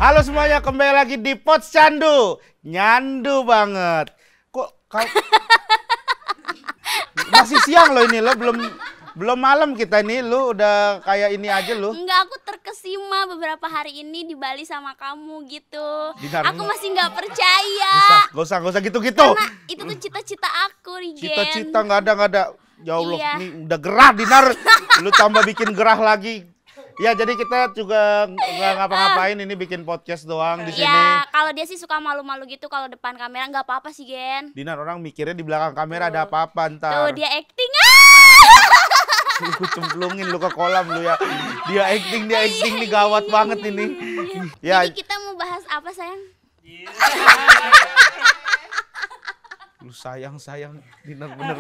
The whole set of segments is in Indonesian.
Halo semuanya, kembali lagi di Pots Candu. Nyandu banget. Kok masih siang loh ini, lo belum malam kita nih, lo udah kayak ini aja lo. Enggak, aku terkesima beberapa hari ini di Bali sama kamu gitu. Dinar, Aku masih nggak percaya. Gak usah gitu-gitu. Karena itu tuh cita-cita aku, Rigen. Cita-cita nggak ada. Ya Allah, Iya. ini udah gerah Dinar. Lu tambah bikin gerah lagi. Ya jadi kita juga nggak ngapa-ngapain, ini bikin podcast doang di sini. Ya, kalau dia sih suka malu-malu gitu kalau depan kamera, nggak apa-apa sih, Gen. Dinar, orang mikirnya di belakang kamera ada Tuh. apa-apa Tuh ntar. dia acting. Lu cemplungin lu ke kolam lu ya. Dia acting nih gawat banget ini. Ya, Jadi kita mau bahas apa, sayang? lu sayang Dinar bener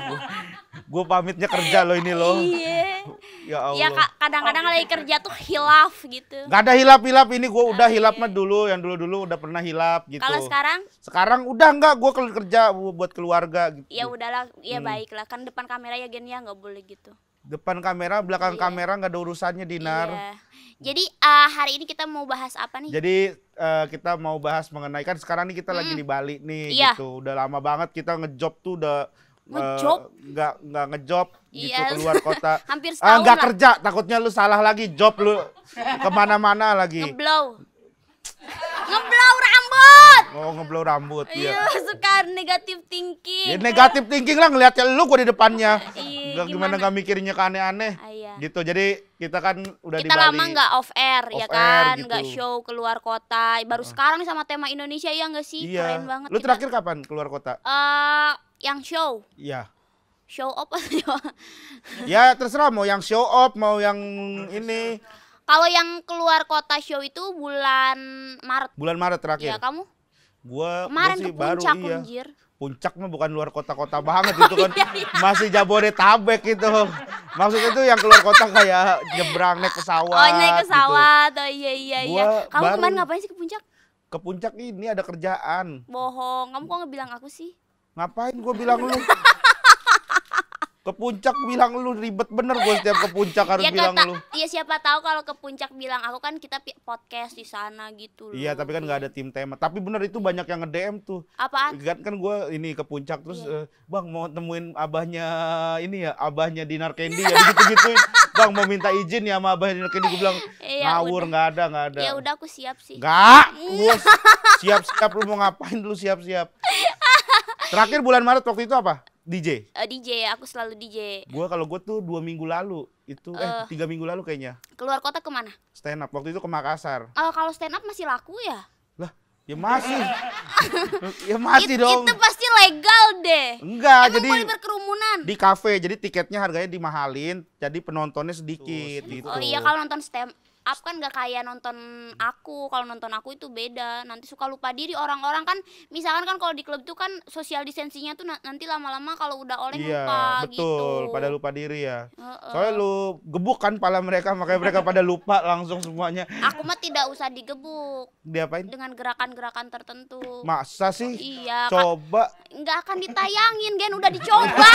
gua pamitnya kerja lo ini lo. Iya. Ya Allah. Ya, kadang-kadang lagi kerja tuh hilaf gitu. Gak ada hilap ini, gua udah hilap mah dulu, yang dulu udah pernah hilap gitu. Kalau Sekarang udah enggak, gua kerja buat keluarga gitu. ya udahlah, ya baiklah. Kan depan kamera ya, Gen, ya nggak boleh gitu. Depan kamera, belakang kamera nggak ada urusannya Dinar. Iya. Jadi hari ini kita mau bahas apa nih? Jadi kita mau bahas mengenai, kan sekarang nih kita lagi di Bali nih. Iya. Gitu. Udah lama banget kita ngejob tuh udah Ngejob? nggak ngejob gitu Iya. keluar kota. Hampir setahun nggak lah. kerja, takutnya lu salah lagi job lu kemana-mana lagi. Ngeblow rambut. Oh, ngeblow rambut Iya, ya. suka negatif thinking. Ya, negatif thinking lah ngeliatnya lu gua di depannya. Iya, Gimana nggak mikirnya ke aneh-aneh. Iya. Gitu. Jadi kita kan udah di Kita Bali. lama nggak off air, ya Off air kan, gitu. nggak show keluar kota. Baru sekarang nih sama tema Indonesia, ya nggak sih? Iya. Keren banget. Lu kita. terakhir kapan keluar kota? Yang show Iya. apa sih? Ya terserah, mau yang show off, mau yang ini. Kalau yang keluar kota show itu bulan Maret. Bulan Maret Ya, terakhir. kamu? Gua Kemarin sih ke baru puncak, iya. anjir. Puncak mah bukan luar kota-kota banget itu kan. Masih Jabodetabek gitu. Maksudnya itu yang keluar kota kayak nyebrang naik pesawat. Oh, naik gitu. pesawat. Oh iya. Gua Kamu baru- kemarin ngapain sih ke puncak? Ke puncak ini ada kerjaan. Bohong. Kamu kok nggak bilang aku sih? Ngapain gua bilang lu? Ke puncak bilang lu, ribet bener gua setiap ke puncak harus bilang lu. Iya, siapa tahu kalau ke puncak bilang aku, kan kita podcast di sana gitu loh. Iya, tapi kan nggak ada tim tema. Tapi bener itu banyak yang nge-DM tuh. Apaan? Kan gue ini ke puncak terus bang mau temuin abahnya ini ya, abahnya Dinar Candy ya, gitu-gituin. Bang mau minta izin ya sama abahnya Dinar Candy. Gue bilang Iya, ngawur, nggak ada. Ya udah, aku siap sih. Nggak, gue siap-siap. Lu mau ngapain lu siap-siap. Terakhir bulan Maret waktu itu apa? DJ. DJ, aku selalu DJ. Kalau gue tuh 2 minggu lalu itu 3 minggu lalu kayaknya Keluar kota kemana? stand up, waktu itu ke Makassar. Kalau stand up masih laku ya? Lah ya masih. Ya masih dong. Itu pasti legal deh. Enggak, Emang jadi boleh berkerumunan? di kafe, jadi tiketnya harganya dimahalin, jadi penontonnya sedikit gitu. Oh iya, kalau nonton stand up kan nggak kayak nonton aku. Kalau nonton aku itu beda. Nanti suka lupa diri orang-orang kan. Misalkan kan kalau di klub itu kan social distancingnya tuh nanti lama-lama kalau udah oleng Iya, lupa betul, gitu. pada lupa diri ya. Heeh. Soalnya lu gebuk kan pala mereka, makanya mereka pada lupa langsung semuanya. Aku mah tidak usah digebuk Diapain? dengan gerakan-gerakan tertentu. Masa sih? Iya, Coba. nggak akan ditayangin, Gen, udah dicoba.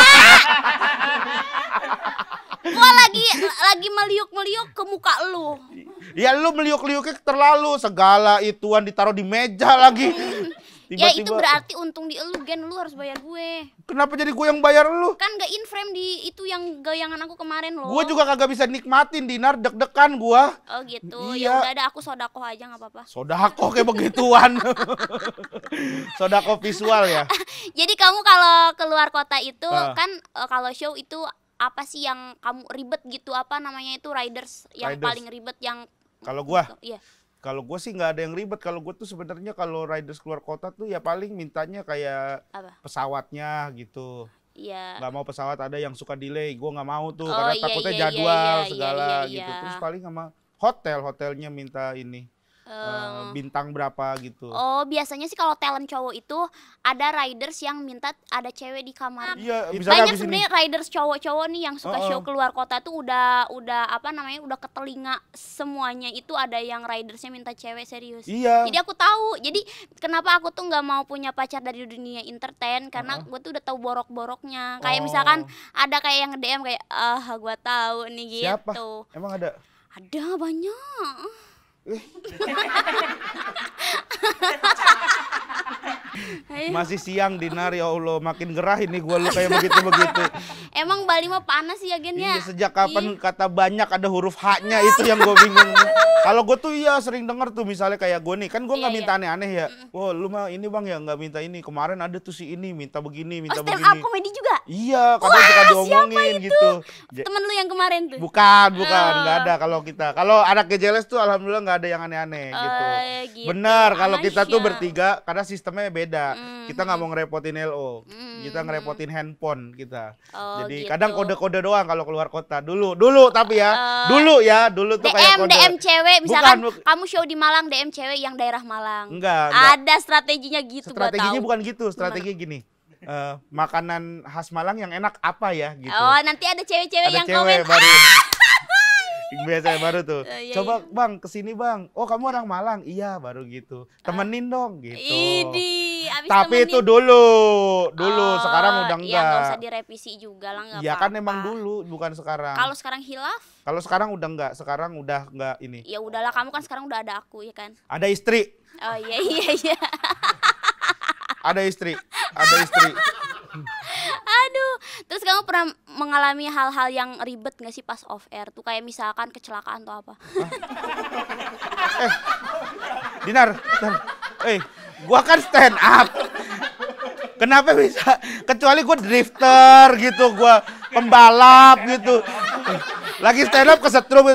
Gua lagi meliuk-meliuk ke muka lu. Ya lu meliuk-liuknya terlalu, segala ituan ditaruh di meja lagi. Ya itu berarti untung di elu, Gen, lu harus bayar gue. Kenapa jadi gue yang bayar lu? Kan gak in frame di itu yang gayangan aku kemarin loh. Gue juga kagak bisa nikmatin, Dinar, deg-degan gua. Oh gitu. Iya. Ya udah ada, aku sodakoh aja nggak apa-apa. Sodako kayak begituan. Sodako visual ya. Jadi kamu kalau keluar kota itu kan kalau show itu apa sih yang kamu ribet gitu, apa namanya itu, riders yang Riders. paling ribet yang Kalau gua, iya. kalau gue sih nggak ada yang ribet. Kalau gue tuh sebenarnya kalau riders keluar kota tuh ya paling mintanya kayak Apa? pesawatnya gitu. Iya. Nggak mau pesawat, ada yang suka delay. Gue nggak mau tuh Oh, karena iya, takutnya iya, jadwal iya, segala iya, gitu. iya. Terus paling sama hotelnya minta ini bintang berapa gitu. Oh, biasanya sih kalau talent cowok itu ada riders yang minta ada cewek di kamar. Iya, misalnya Banyak abis ini. sebenarnya riders cowok-cowok nih yang suka show keluar kota tuh udah apa namanya, udah ke telinga semuanya itu ada yang ridersnya minta cewek, serius. Iya. Jadi aku tahu. Jadi kenapa aku tuh nggak mau punya pacar dari dunia entertain, karena gue tuh udah tahu borok-boroknya. Kayak misalkan ada kayak yang nge-DM kayak gue tahu nih gitu. Siapa? Emang ada? Ada banyak. Masih siang Dinar, ya Allah, makin gerah ini gua lu kayak begitu-begitu. Emang Bali mah panas ya Gen ya? Iya, sejak kapan kata banyak ada huruf H-nya, itu yang gue bingung. Kalau gue tuh iya sering denger tuh, misalnya kayak gue nih, kan gue nggak minta aneh-aneh ya. Wah lu mah ini bang ya nggak minta ini. Kemarin ada tuh si ini minta begini, minta stand begini. up komedi juga? Iya, kadang suka diomongin gitu. Temen lu yang kemarin tuh? Bukan, nggak ada kalau kita. Kalau anak Gejeles tuh alhamdulillah nggak ada yang aneh-aneh gitu. Gitu. Benar, kalau kita tuh Masya. bertiga, karena sistemnya beda. Kita nggak mau ngerepotin LO, kita ngerepotin handphone kita. Oh, Jadi gitu. kadang kode-kode doang kalau keluar kota. Dulu tapi ya, dulu tuh kayak kode. DM cewek, misalkan Bukan. kamu show di Malang, DM cewek yang daerah Malang. Enggak. Ada strateginya gitu, gua Strateginya tahu. bukan gitu, strateginya gini. Makanan khas Malang yang enak apa ya gitu. Oh, nanti ada cewek-cewek Ada yang cewek komen. baru. Biasa baru tuh. Iya, Coba bang kesini bang. Oh kamu orang Malang? Iya baru gitu. Temenin dong gitu. Idi, abis Tapi temenin. itu dulu, Oh, sekarang udah Ya enggak. nggak usah direvisi juga lah, nggak Ya kan apa-apa. emang dulu, bukan sekarang. Kalau sekarang hilaf, Kalau sekarang udah enggak, sekarang udah enggak ini. ya udahlah, kamu kan sekarang udah ada aku ya kan. Ada istri, Oh iya. ada istri, ada istri. Aduh, terus kamu pernah mengalami hal-hal yang ribet nggak sih pas off air tuh, kayak misalkan kecelakaan atau apa? Dinar, gua kan stand up. Kenapa bisa? Kecuali gua drifter gitu, gua pembalap gitu. Lagi stand up kesetrum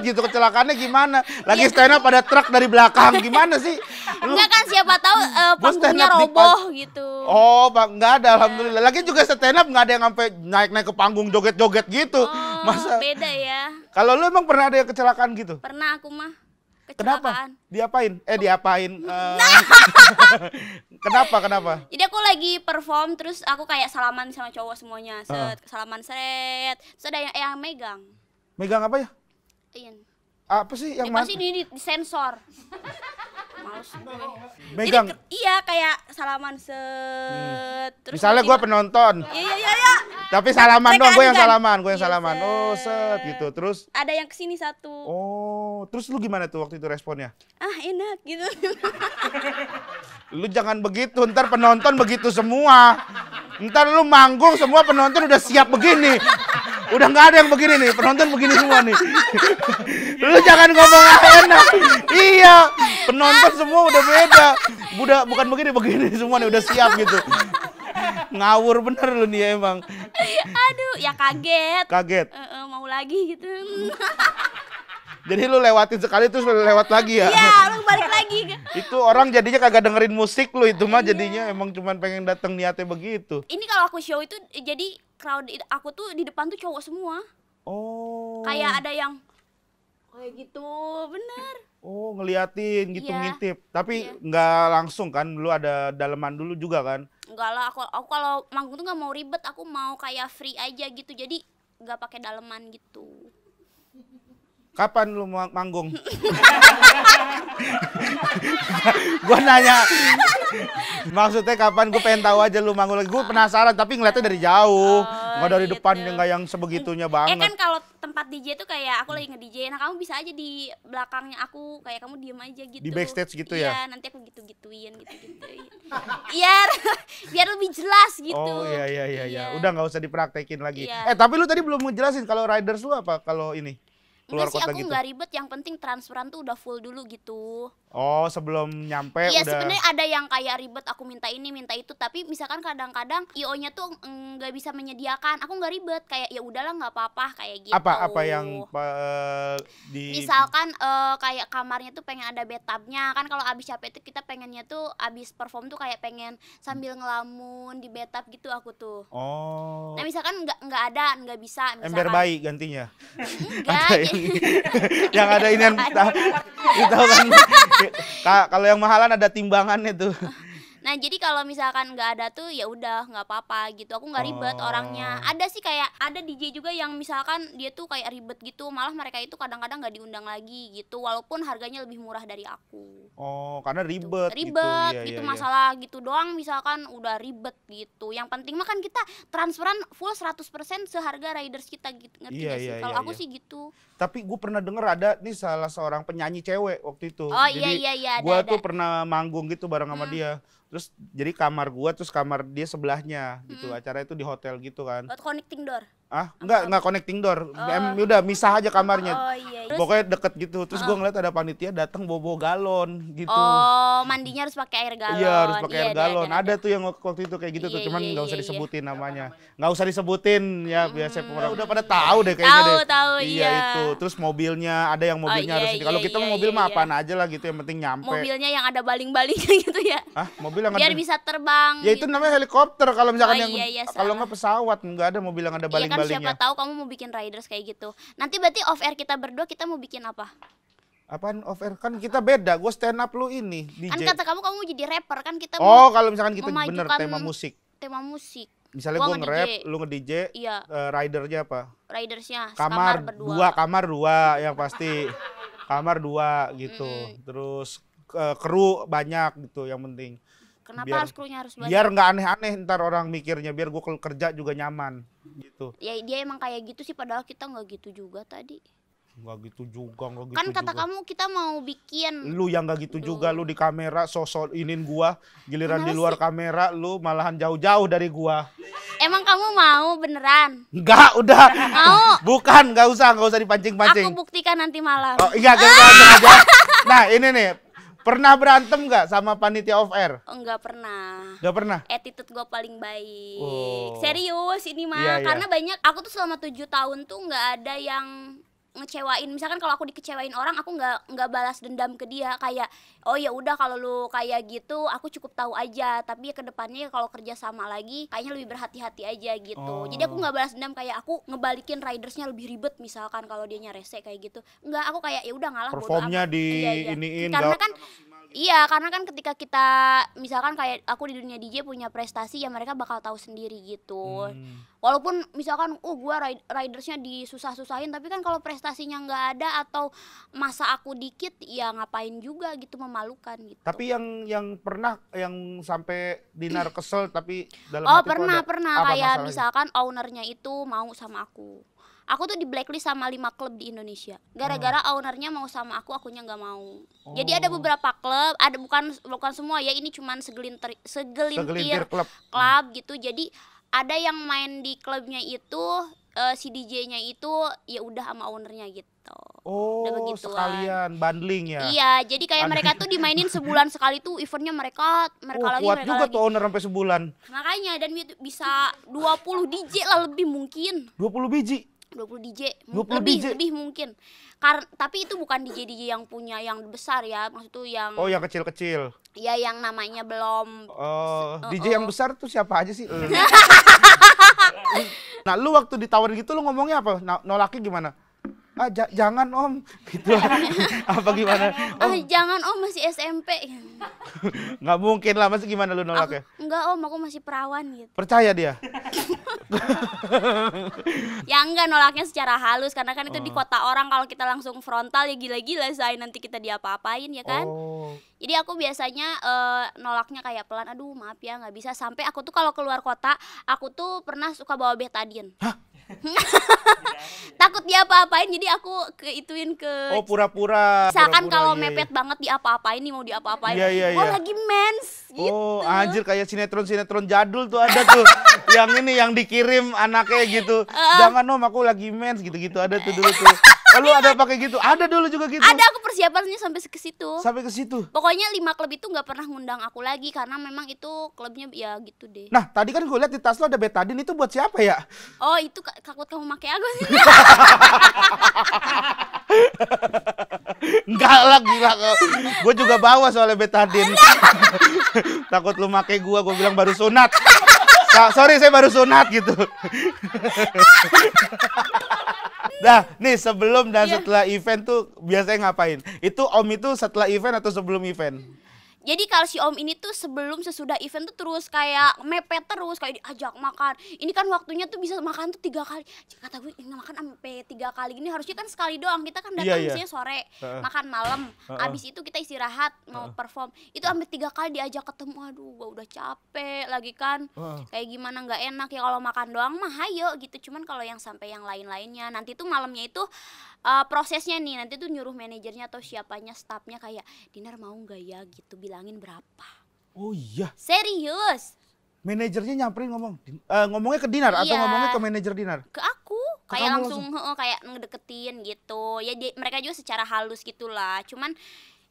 gitu, kecelakaannya gimana? Lagi stand up ada truk dari belakang, gimana sih? Enggak kan, siapa tahu panggungnya stand up di roboh gitu. Oh, Pak, nggak ada, alhamdulillah. Lagi juga stand up nggak ada yang sampai naik-naik ke panggung joget-joget gitu. Oh, Masa? beda ya. Kalau lu emang pernah ada yang kecelakaan gitu? Pernah aku mah Kenapa? kecelakaan. Diapain? Diapain? Kenapa? Jadi aku lagi perform, terus aku kayak salaman sama cowok semuanya, salaman set, terus ada yang megang. Megang apa ya? Iya. Apa sih yang Pasti di sensor. Males gue. megang? Jadi, iya kayak salaman set. Terus Misalnya gue tiba-tiba- penonton, Iya. tapi salaman Mereka dong, gue yang adegan. salaman, Iya, salaman. Oh, set. set gitu. Terus, Ada yang kesini satu. oh, terus lu gimana tuh waktu itu responnya? Ah enak gitu. Lu jangan begitu, ntar penonton begitu semua. Ntar lu manggung semua penonton udah siap begini. Udah nggak ada yang begini nih, penonton begini semua nih. Lu jangan ngomong enak. Iya, penonton semua udah beda. Bukan begini semua nih, udah siap gitu. Ngawur bener lu nih emang. Aduh, ya kaget. Kaget. Mau lagi gitu. Jadi lu lewatin sekali terus lu lewat lagi ya? Iya, lu balik lagi. Itu orang jadinya kagak dengerin musik lu itu mah, jadinya emang cuman pengen datang niatnya begitu. Ini kalau aku show itu jadi crowd aku tuh di depan tuh cowok semua. Oh. Kayak ada yang kayak gitu, bener. Oh, ngeliatin gitu, Iya. ngintip. Tapi Iya. nggak langsung kan, lu ada daleman dulu juga kan? Enggak lah, aku kalau manggung tuh nggak mau ribet, aku mau kayak free aja gitu. Jadi nggak pakai daleman gitu. Kapan lu manggung? Gua nanya. Maksudnya kapan, gue pengen tahu aja lu manggung lagi. Gue penasaran tapi ngeliatnya dari jauh. Nggak dari gitu. depan yang nggak yang sebegitunya Kan banget. kalau tempat DJ tuh kayak aku lagi nge-DJ, nah kamu bisa aja di belakangnya aku, kayak kamu diem aja gitu. Di backstage gitu Iya, ya? nanti aku gitu-gituin. Biar lebih jelas gitu. Oh iya. Udah nggak usah dipraktekin lagi. Iya. Tapi lu tadi belum ngejelasin kalau riders lu apa kalau ini? Keluar Enggak sih, kota aku gitu. nggak ribet, yang penting transferan tuh udah full dulu gitu. Oh, sebelum nyampe Iya, udah. sebenarnya ada yang kayak ribet, aku minta ini minta itu, tapi misalkan kadang-kadang IO-nya tuh nggak bisa menyediakan, aku nggak ribet, kayak ya udahlah nggak apa-apa kayak gitu. Apa yang di Misalkan kayak kamarnya tuh pengen ada bathtubnya, kan kalau abis capek tuh kita pengennya tuh abis perform tuh kayak pengen sambil ngelamun di bathtub gitu aku tuh. Oh. Nah misalkan nggak bisa, misalkan Ember bayi gantinya. enggak. Yang ada ini tahu kan. Kalau yang mahalan ada timbangannya tuh. Nah jadi kalau misalkan nggak ada tuh ya udah nggak apa-apa gitu, aku nggak ribet orangnya. Ada sih kayak ada DJ juga yang misalkan dia tuh kayak ribet gitu, malah mereka itu kadang-kadang nggak diundang lagi gitu, walaupun harganya lebih murah dari aku. Oh, karena ribet gitu. Ribet Iya, gitu, iya, iya. masalah gitu doang misalkan udah ribet gitu. Yang penting mah kan kita transferan full 100% seharga riders kita gitu, ngerti Iya, gak sih? iya, Kalau iya, aku iya. sih gitu. Tapi gue pernah denger ada nih salah seorang penyanyi cewek waktu itu. Oh iya Jadi iya iya, gue ada. tuh pernah manggung gitu bareng sama dia. Terus jadi kamar gua terus kamar dia sebelahnya gitu. Acara itu di hotel gitu kan. Buat connecting door. Ah, enggak connecting door. Udah misah aja kamarnya. Oh iya. Terus, Pokoknya deket gitu. Terus gua ngeliat ada panitia datang bawa galon gitu. oh, mandinya harus pakai air galon. Iya, harus pakai air galon. Ada tuh yang waktu itu kayak gitu tuh, Iya, cuman iya, nggak usah iya, disebutin namanya. Nggak usah disebutin ya, biasa pemerintah udah pada tahu deh kayaknya deh. Tahu, Iya iya. itu. Terus mobilnya ada yang mobilnya iya, harus ini. Kalau iya, kita iya, mau mobil iya, mah iya. apaan aja lah gitu, yang penting nyampe. Mobilnya yang ada baling-balingnya gitu ya. Hah, mobil yang Biar ada. bisa terbang. Ya itu namanya helikopter kalau misalkan Oh, yang iya, kalau salah. nggak pesawat, nggak ada mobil yang ada Iya kan, siapa baling-balingnya. tahu kamu mau bikin riders kayak gitu. Nanti berarti off air kita berdua kita mau bikin apa? Apaan off air kan kita beda. Gue stand up, lu ini Kan DJ. kata kamu mau jadi rapper kan, kita Oh, mau kalau misalkan kita bener memajukan tema musik. tema musik. Misalnya Gua gue nge-rap, nge-DJ. lu nge-DJ, Iya, ridernya apa? ridersnya Kamar berdua. kamar dua yang pasti. Kamar dua gitu. Terus kru banyak gitu yang penting. Kenapa biar- harus krunya harus banyak? Biar nggak aneh-aneh ntar orang mikirnya, biar gue kerja juga nyaman gitu. Ya dia emang kayak gitu sih, padahal kita nggak gitu juga tadi. Nggak gitu juga, nggak gitu Kan kata juga. kamu kita mau bikin. Lu yang nggak gitu juga, lu di kamera sosok inin gua, giliran di luar kamera lu malahan jauh-jauh dari gua. Emang kamu mau beneran? Enggak, udah. Mau. Bukan, nggak usah dipancing-pancing. Aku buktikan nanti malam. Oh iya, kita langsung aja. Nah, ini nih. Pernah berantem nggak sama panitia off air? Enggak pernah. Nggak pernah. Attitude gue paling baik. Oh. Serius ini mah, Iya, iya. karena banyak aku tuh selama 7 tahun tuh nggak ada yang ngecewain. Misalkan kalau aku dikecewain orang, aku nggak balas dendam ke dia, kayak oh ya udah kalau lu kayak gitu aku cukup tahu aja, tapi ya kedepannya kalau kerja sama lagi kayaknya lebih berhati-hati aja gitu. Jadi aku nggak balas dendam kayak aku ngebalikin ridersnya lebih ribet misalkan kalau dianya rese kayak gitu. Enggak, aku kayak ya udah ngalah bodo Performnya amat. di Iya, iya. iniin, Karena nggak- kan iya, karena kan ketika kita misalkan kayak aku di dunia DJ punya prestasi, ya mereka bakal tahu sendiri gitu. Walaupun misalkan gua ridersnya disusah-susahin, tapi kan kalau prestasinya nggak ada atau masa aku dikit, ya ngapain juga gitu, memalukan gitu. Tapi yang pernah yang sampai Dinar kesel tapi dalam Oh hati tuh ada pernah apa kayak masalahnya? misalkan ownernya itu mau sama aku. Aku tuh di blacklist sama 5 klub di Indonesia. Gara-gara ownernya mau sama akunya nggak mau. Jadi ada beberapa klub, ada bukan semua ya, ini cuman segelintir Segelintir klub. gitu. Jadi ada yang main di klubnya itu si DJ-nya itu ya udah sama ownernya gitu. Oh, Udah begituan. sekalian bundling ya. Iya, jadi kayak mereka tuh dimainin sebulan sekali tuh eventnya mereka lagi Kuat mereka juga lagi. tuh owner sampai sebulan. Makanya dan itu bisa 20 DJ lah lebih mungkin. 20 biji. 20 DJ 20 lebih DJ. lebih mungkin. Tapi itu bukan DJ yang punya yang besar ya, maksud tuh yang Oh, yang kecil-kecil. ya yang namanya belum. Oh, DJ yang besar tuh siapa aja sih? Nah, lu waktu ditawarin gitu lu ngomongnya apa? Nolaknya gimana? Ah, jangan om, gitu. Apa gimana? Jangan masih SMP. Nggak mungkin lah, masih gimana lu nolaknya? Enggak aku masih perawan gitu. Percaya dia? Ya enggak, nolaknya secara halus karena kan itu di kota orang, kalau kita langsung frontal ya gila-gila say, nanti kita diapa-apain ya kan. Oh. Jadi aku biasanya nolaknya kayak pelan, aduh maaf ya nggak bisa. Sampai aku tuh kalau keluar kota, aku tuh pernah suka bawa betadine. Takut diapa-apain, jadi aku keituin ke. Oh, pura-pura. Misalkan Pura-pura, kalau iya, mepet iya. banget diapa-apain nih, mau diapa-apain. Iya, iya, Oh iya. lagi mens gitu. Oh, anjir, kayak sinetron jadul tuh ada tuh. Yang ini yang dikirim anaknya gitu. Jangan om, aku lagi mens gitu-gitu, ada tuh dulu tuh. Lu ada pakai gitu? Ada dulu juga gitu. Ada, aku persiapannya sampai ke situ. Sampai ke situ. Pokoknya 5 klub itu nggak pernah ngundang aku lagi karena memang itu klubnya ya gitu deh. Nah, tadi kan gue lihat di tas lo ada betadine, itu buat siapa ya? Oh itu takut kamu pakai aku sih. Enggak lah, gila. Gue juga bawa soalnya betadine. Takut lu make gue bilang baru sunat. Sorry, saya baru sunat gitu. Nah, nih sebelum dan setelah event tuh biasanya ngapain? Itu om itu setelah event atau sebelum event? Jadi kalau si Om ini tuh sebelum sesudah event tuh terus kayak mepet terus, kayak diajak makan. Ini kan waktunya tuh bisa makan tuh 3 kali. Kata gue ini makan sampai 3 kali gini, harusnya kan sekali doang. Kita kan datang Iya. biasanya sore, makan malam. Abis itu kita istirahat mau perform. Itu sampai 3 kali diajak ketemu. Aduh, gue udah capek lagi kan. Kayak gimana nggak enak ya kalau makan doang mah hayo gitu. Cuman kalau yang sampai yang lain-lainnya nanti tuh malamnya itu prosesnya nih, nanti tuh nyuruh manajernya atau siapanya, staffnya kayak Dinar mau nggak ya gitu, bilangin berapa. Oh iya. Serius. Manajernya nyamperin ngomongnya ke Dinar atau Iya. ngomongnya ke manajer Dinar? Ke aku kayak kamu langsung kayak ngedeketin gitu ya, mereka juga secara halus gitulah. Cuman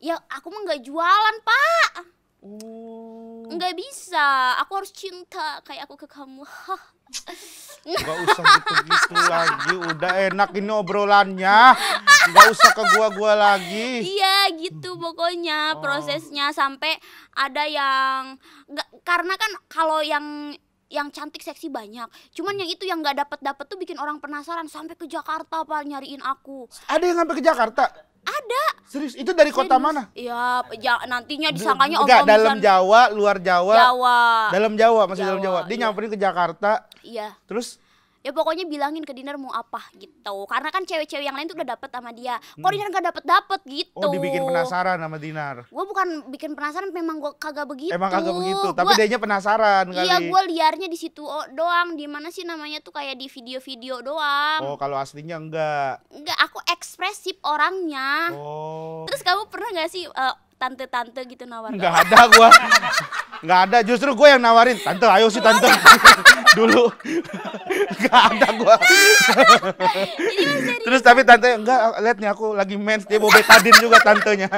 ya aku mah nggak jualan Pak, nggak bisa, aku harus cinta kayak aku ke kamu. Gak usah gitu-gitu lagi, udah enak ini obrolannya. Gak usah ke gua lagi. Iya gitu pokoknya prosesnya, sampai ada yang nggak, karena kan kalau yang cantik seksi banyak, cuman yang itu yang nggak dapet tuh bikin orang penasaran, sampai ke Jakarta Pak nyariin aku. Ada yang sampai ke Jakarta? Ada. Serius? Itu dari kota mana? Iya, nantinya disangkanya Enggak, Om dalam Jawa, luar Jawa. Jawa. Dalam Jawa, masih dalam Jawa, Jawa. Dia iya. nyamperin ke Jakarta. Iya. Terus Ya pokoknya bilangin ke Dinar mau apa gitu. Karena kan cewek-cewek yang lain tuh udah dapet sama dia. Kok Dinar gak dapet gitu. oh, dibikin penasaran sama Dinar. Gue bukan bikin penasaran, memang gue kagak begitu. Emang kagak begitu, tapi dianya penasaran kali. Iya, gue liarnya di situ doang. Di mana sih namanya tuh, kayak di video-video doang. Oh, kalau aslinya enggak. Enggak, aku ekspresif orangnya. Oh. Terus kamu pernah gak sih tante-tante gitu nawar? Enggak ada gua. Enggak ada, justru gue yang nawarin. Tante, ayo sih tante. Dulu. Enggak ada gua. Terus tapi tante enggak, lihat nih aku lagi mens, dia mau betadin juga tantenya.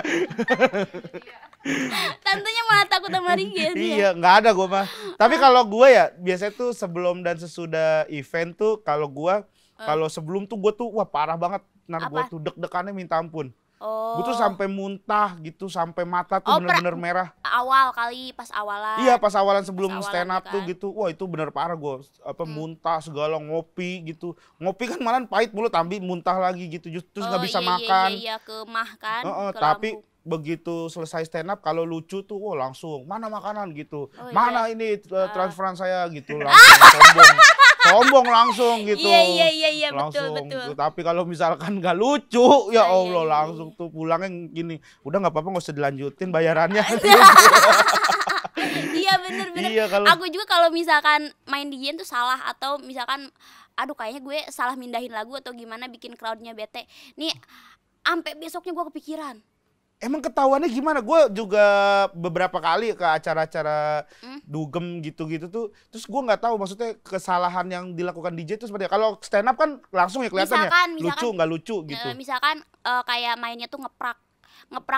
Tantenya malah takut sama Rigen. Iya, enggak ada gua mah. Tapi kalau gua ya biasanya tuh sebelum dan sesudah event tuh kalau sebelum tuh gua tuh wah parah banget. Gua tuh deg-degannya minta ampun. Oh. Gue tuh sampai muntah gitu, sampai mata tuh bener-bener merah. Awal kali, pas awalan. Iya, pas awalan sebelum Pas awalan stand up kan. tuh gitu. Wah, itu bener parah gue. Muntah segala, ngopi gitu. Ngopi kan malah pahit mulu, tapi muntah lagi gitu. Terus nggak bisa makan. Iya, kemah kan. ke Tapi lambung. begitu selesai stand up, kalau lucu tuh wah langsung mana makanan gitu. Oh, mana iya. ini transferan saya gitu. Langsung sombong langsung gitu. Iya, Langsung betul. gitu. Tapi kalau misalkan nggak lucu, ya Iya, Allah iya. langsung tuh pulangnya gini. Udah nggak apa-apa, nggak usah dilanjutin bayarannya. Iya, bener. Iya, kalau Aku juga kalau misalkan main DJ tuh salah, atau misalkan aduh kayaknya gue salah mindahin lagu atau gimana bikin crowdnya bete. Nih, sampai besoknya gue kepikiran. emang ketahuannya gimana? Gue juga beberapa kali ke acara-acara dugem gitu-gitu tuh, terus gue nggak tahu maksudnya kesalahan yang dilakukan DJ itu seperti apa. Kalau stand up kan langsung ya kelihatan ya, lucu nggak lucu gitu. Misalkan kayak mainnya tuh ngeprak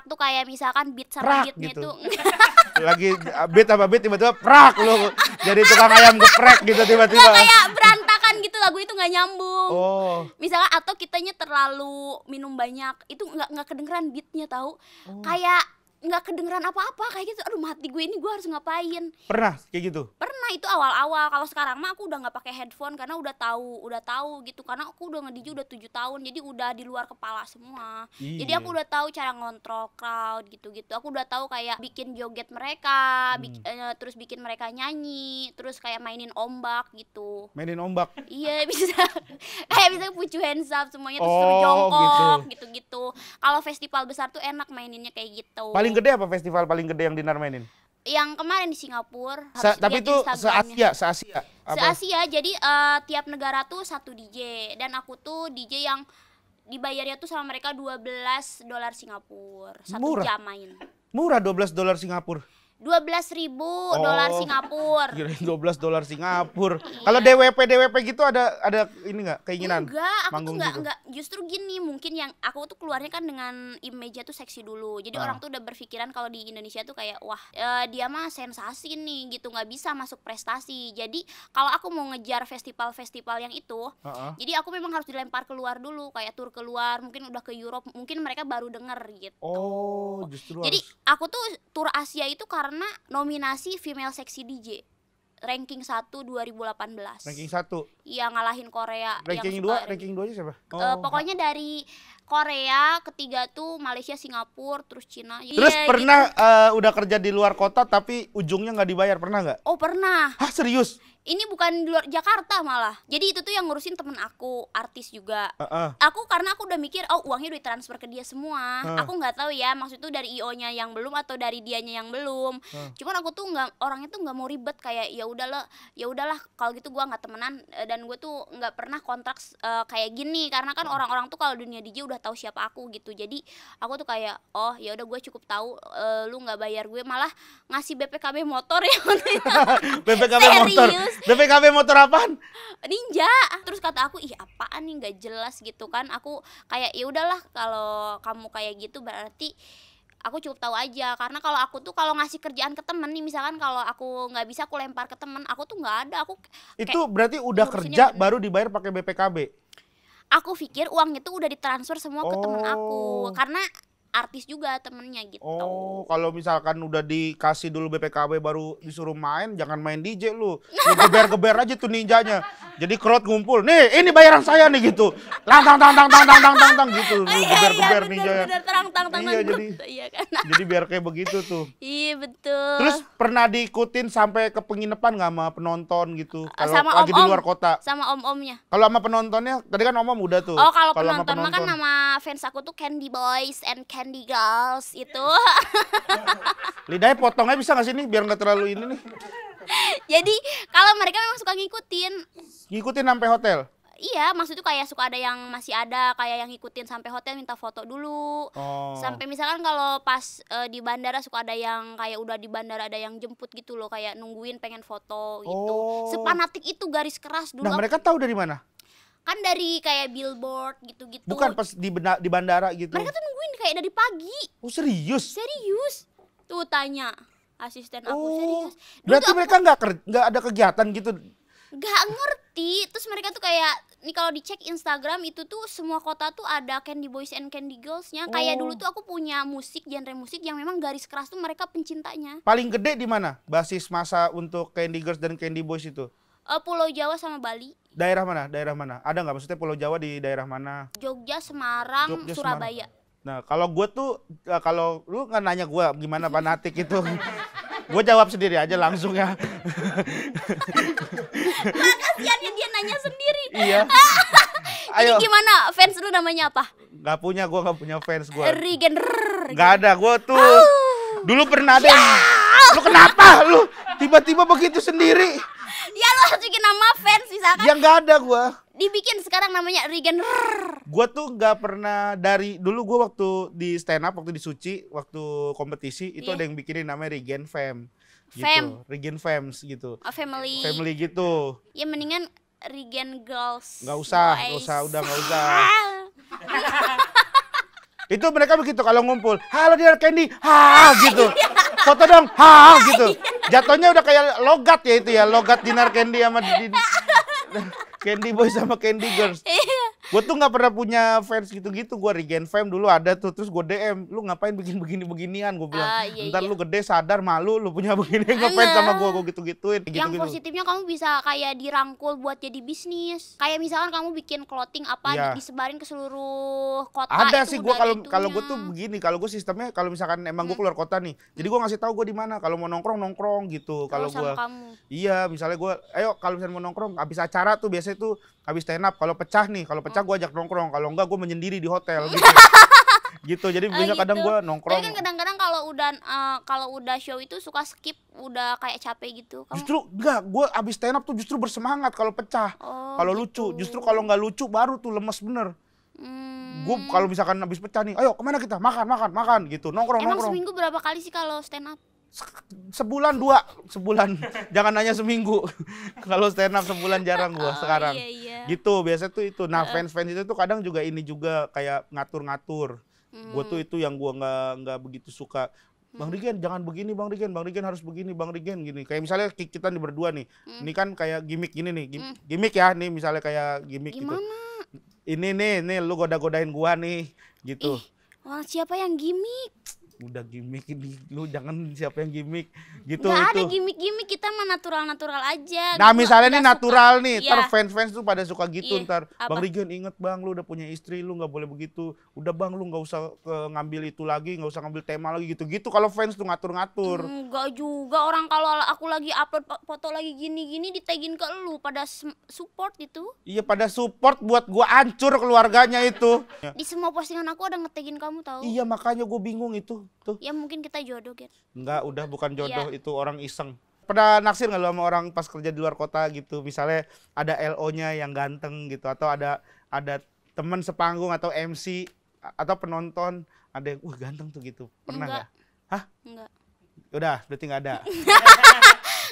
tuh kayak misalkan beat sama Prak beatnya gitu. tuh Lagi beat apa beat tiba-tiba prak lu jadi tukang ayam geprek gitu tiba-tiba. kayak berantakan gitu, lagu itu nggak nyambung. Oh. Misalkan atau kitanya terlalu minum banyak, itu nggak kedengeran beatnya tahu. Kayak nggak kedengeran apa-apa kayak gitu. Aduh, mati gue, ini gue harus ngapain. Pernah kayak gitu? Pernah, itu awal-awal. Kalau sekarang mah aku udah nggak pakai headphone karena udah tahu gitu. Karena aku udah nge-DJ udah 7 tahun, jadi udah di luar kepala semua. Jadi Iya. aku udah tahu cara ngontrol crowd gitu-gitu. Aku udah tahu kayak bikin joget mereka, terus bikin mereka nyanyi, terus kayak mainin ombak gitu. Mainin ombak. Iya, bisa. Kayak bisa put your hands up semuanya, terus suruh Oh, jongkok gitu-gitu. Kalau festival besar tuh enak maininnya kayak gitu. Paling gede apa festival paling gede yang Dinar mainin? Yang kemarin di Singapura. harus Tapi lihat itu Instagramnya. se-Asia. Apa? Se-Asia, jadi tiap negara tuh satu DJ. Dan aku tuh DJ yang dibayarnya tuh sama mereka $12 Singapura. Satu Murah. jam main. Murah, $12 Singapura. $12.000 Singapura. Kirain $12 Singapura. Kalau DWP gitu ada ini nggak keinginan? Enggak, aku tuh manggung gitu? enggak. Justru gini, mungkin yang aku tuh keluarnya kan dengan image-nya tuh seksi dulu. Jadi orang tuh udah berpikiran kalau di Indonesia tuh kayak wah, dia mah sensasi nih gitu, nggak bisa masuk prestasi. Jadi kalau aku mau ngejar festival-festival yang itu, jadi aku memang harus dilempar keluar dulu, kayak tur keluar, mungkin udah ke Europe, mungkin mereka baru denger gitu. Oh, justru Jadi harus. aku tuh tur Asia itu karena nominasi Female Sexy DJ ranking 1 2018. Ranking 1. Iya, ngalahin Korea. Ranking yang suka 2, ranking 2-nya siapa? pokoknya dari Korea, ketiga tuh Malaysia, Singapura, terus Cina. Terus Iya, pernah gitu. udah kerja di luar kota tapi ujungnya nggak dibayar, pernah nggak? Oh pernah. Hah, serius? Ini bukan di luar Jakarta malah. Jadi itu tuh yang ngurusin temen aku, artis juga. Aku karena aku udah mikir, oh uangnya udah transfer ke dia semua. Aku nggak tahu ya, maksud itu dari IO-nya yang belum atau dari dianya yang belum. Cuman aku tuh nggak, orangnya tuh nggak mau ribet, kayak ya udahlah kalau gitu gua nggak temenan, dan gue tuh nggak pernah kontrak kayak gini, karena kan orang-orang tuh kalau dunia DJ udah tahu siapa aku gitu. Jadi aku tuh kayak, oh ya udah gue cukup tahu lu nggak bayar gue, malah ngasih BPKB motor ya. BPKB motor. BPKB motor apaan? Ninja. Terus kata aku, ih apaan nih, nggak jelas gitu kan. Aku kayak ya udahlah, kalau kamu kayak gitu berarti aku cukup tahu aja. Karena kalau aku tuh kalau ngasih kerjaan ke temen nih, misalkan kalau aku nggak bisa aku lempar ke temen, aku tuh nggak ada. Aku itu berarti udah kerja baru dibayar pakai BPKB. Aku pikir uangnya tuh udah ditransfer semua ke temen aku, karena artis juga temennya gitu. Oh, kalau misalkan udah dikasih dulu BPKB baru disuruh main, jangan main DJ lu. Lu geber-geber aja tuh ninjanya. Jadi crowd ngumpul. Nih, ini bayaran saya nih gitu. Tang gitu. Lu geber-geber ninjanya. Bener, terang Iya, jadi iya kan. Jadi biar kayak begitu tuh. Iya betul. Terus pernah diikutin sampai ke penginapan nggak sama penonton gitu? Kalau sama lagi di luar kota. Sama om-omnya. Kalau sama penontonnya, tadi kan om-om udah tuh. Oh, kalau sama penonton mah kan nama fans aku tuh Candy Boys and Candy Girls itu. Lidahnya potongnya bisa nggak sih nih biar nggak terlalu ini nih? Jadi kalau mereka memang suka ngikutin. Ngikutin sampai hotel? Iya, maksudnya kayak suka ada yang masih ada kayak yang ngikutin sampai hotel minta foto dulu. Sampai misalkan kalau pas di bandara suka ada yang kayak udah di bandara ada yang jemput gitu loh, kayak nungguin pengen foto gitu. Sepanatik itu, garis keras dulu. Nah, mereka tahu dari mana? Kan dari kayak billboard gitu-gitu. Bukan pas di bandara gitu. Mereka tuh nungguin kayak dari pagi. Oh, serius? Serius. Tuh tanya asisten aku, serius. Berarti mereka nggak ada kegiatan gitu? Gak ngerti. Terus mereka tuh kayak nih kalau dicek Instagram itu tuh semua kota tuh ada Candy Boys and Candy Girls-nya. Kayak dulu tuh aku punya genre musik yang memang garis keras tuh mereka pencintanya. Paling gede di mana basis masa untuk Candy Girls dan Candy Boys itu? Pulau Jawa sama Bali. Daerah mana? Daerah mana? Ada nggak maksudnya Pulau Jawa di daerah mana? Jogja, Semarang, Surabaya. Nah, kalau gue tuh, kalau lu nggak nanya gue gimana fanatik itu, gue jawab sendiri aja langsung ya. Kasiannya dia nanya sendiri. Iya. Ayo. Ini gimana? Fans lu namanya apa? Gak punya, gue gak punya fans gue. Regen. Gak ada, gue tuh. Dulu pernah ada yang, lu kenapa? Lu tiba-tiba begitu sendiri. Ya lu harus bikin nama fans misalkan. Yang gak ada gue. Dibikin sekarang namanya Regen. Gue tuh gak pernah dari dulu gue waktu di stand up, waktu di Suci, waktu kompetisi itu ada yang bikinin namanya Regen Fam. Gitu. Regen Fams gitu. Family. Family gitu. Ya mendingan Regen Girls. Gak usah, udah gak usah. Itu mereka begitu kalau ngumpul, halo Dinar Candy, gitu. Foto dong, gitu. Jatuhnya udah kayak logat ya itu ya, logat Dinar Candy sama Candy Boy sama Candy Girls. Gue tuh nggak pernah punya fans gitu-gitu. Gue Regen Fam dulu ada tuh, terus gue DM, lu ngapain bikin begini-beginian? Gue bilang, ntar lu gede sadar malu, lu punya begini ngefans sama gue gitu-gituin. Yang positifnya kamu bisa kayak dirangkul buat jadi bisnis. Kayak misalkan kamu bikin clothing apa disebarin ke seluruh kota. Ada sih gue kalau gue tuh begini, kalau gue sistemnya kalau misalkan emang gue keluar kota nih, jadi gue ngasih tahu gue di mana. Kalau mau nongkrong gitu. Kalau gue, iya misalnya gue, ayo kalau misalnya mau nongkrong, habis acara tuh biasanya tuh habis stand up. Kalau pecah gue ajak nongkrong, kalau enggak gue menyendiri di hotel gitu. Gitu, jadi biasanya kadang gue nongkrong. Tapi kan kadang-kadang kalau udah show itu suka skip, udah kayak capek gitu. Justru enggak, gue abis stand up tuh justru bersemangat kalau pecah. Kalau lucu, justru kalau nggak lucu baru tuh lemes bener. Gue kalau misalkan abis pecah nih, ayo kemana kita? Makan gitu, nongkrong. Emang seminggu berapa kali sih kalau stand up? Sebulan. Jangan nanya seminggu. Kalau stand up sebulan jarang gua sekarang. Iya. Gitu biasa tuh itu. Nah fans itu tuh kadang juga ini juga kayak ngatur-ngatur. Gua tuh itu yang gua nggak begitu suka. Bang Regen jangan begini, Bang Regen harus begini, Bang Regen gini. Kayak misalnya kita nih berdua nih. Ini kan kayak gimmick gini nih. Gimmick ya nih, misalnya kayak gimmick gitu. Ini nih lu goda-godain gua nih gitu. Wah, siapa yang gimmick? Udah gimmick ini, lu jangan siapa yang gimmick gitu. Nggak ada itu. gimmick-gimmick, kita mah natural-natural aja. Nah Gua misalnya nih nggak natural suka. nih, Iya. ntar fans-fans tuh pada suka gitu Iya, ntar. apa? Bang Rigen inget bang, lu udah punya istri, lu nggak boleh begitu. Udah bang, lu nggak usah ngambil itu lagi, nggak usah ngambil tema lagi gitu-gitu. Kalau fans tuh ngatur-ngatur. Enggak juga, orang kalau aku lagi upload foto lagi gini-gini ditagin ke lu pada support itu. Iya pada support buat gua hancur keluarganya itu. Di semua postingan aku ada ngetagin kamu tahu. Iya makanya gue bingung itu tuh. Ya mungkin kita jodoh, Gen. Enggak, udah bukan jodoh, Iya. itu orang iseng. Pernah naksir nggak lu sama orang pas kerja di luar kota gitu? Misalnya ada LO-nya yang ganteng gitu, atau ada teman sepanggung atau MC atau penonton ada yang ganteng tuh gitu. Pernah Enggak. nggak? Hah? Enggak. Udah, berarti nggak ada.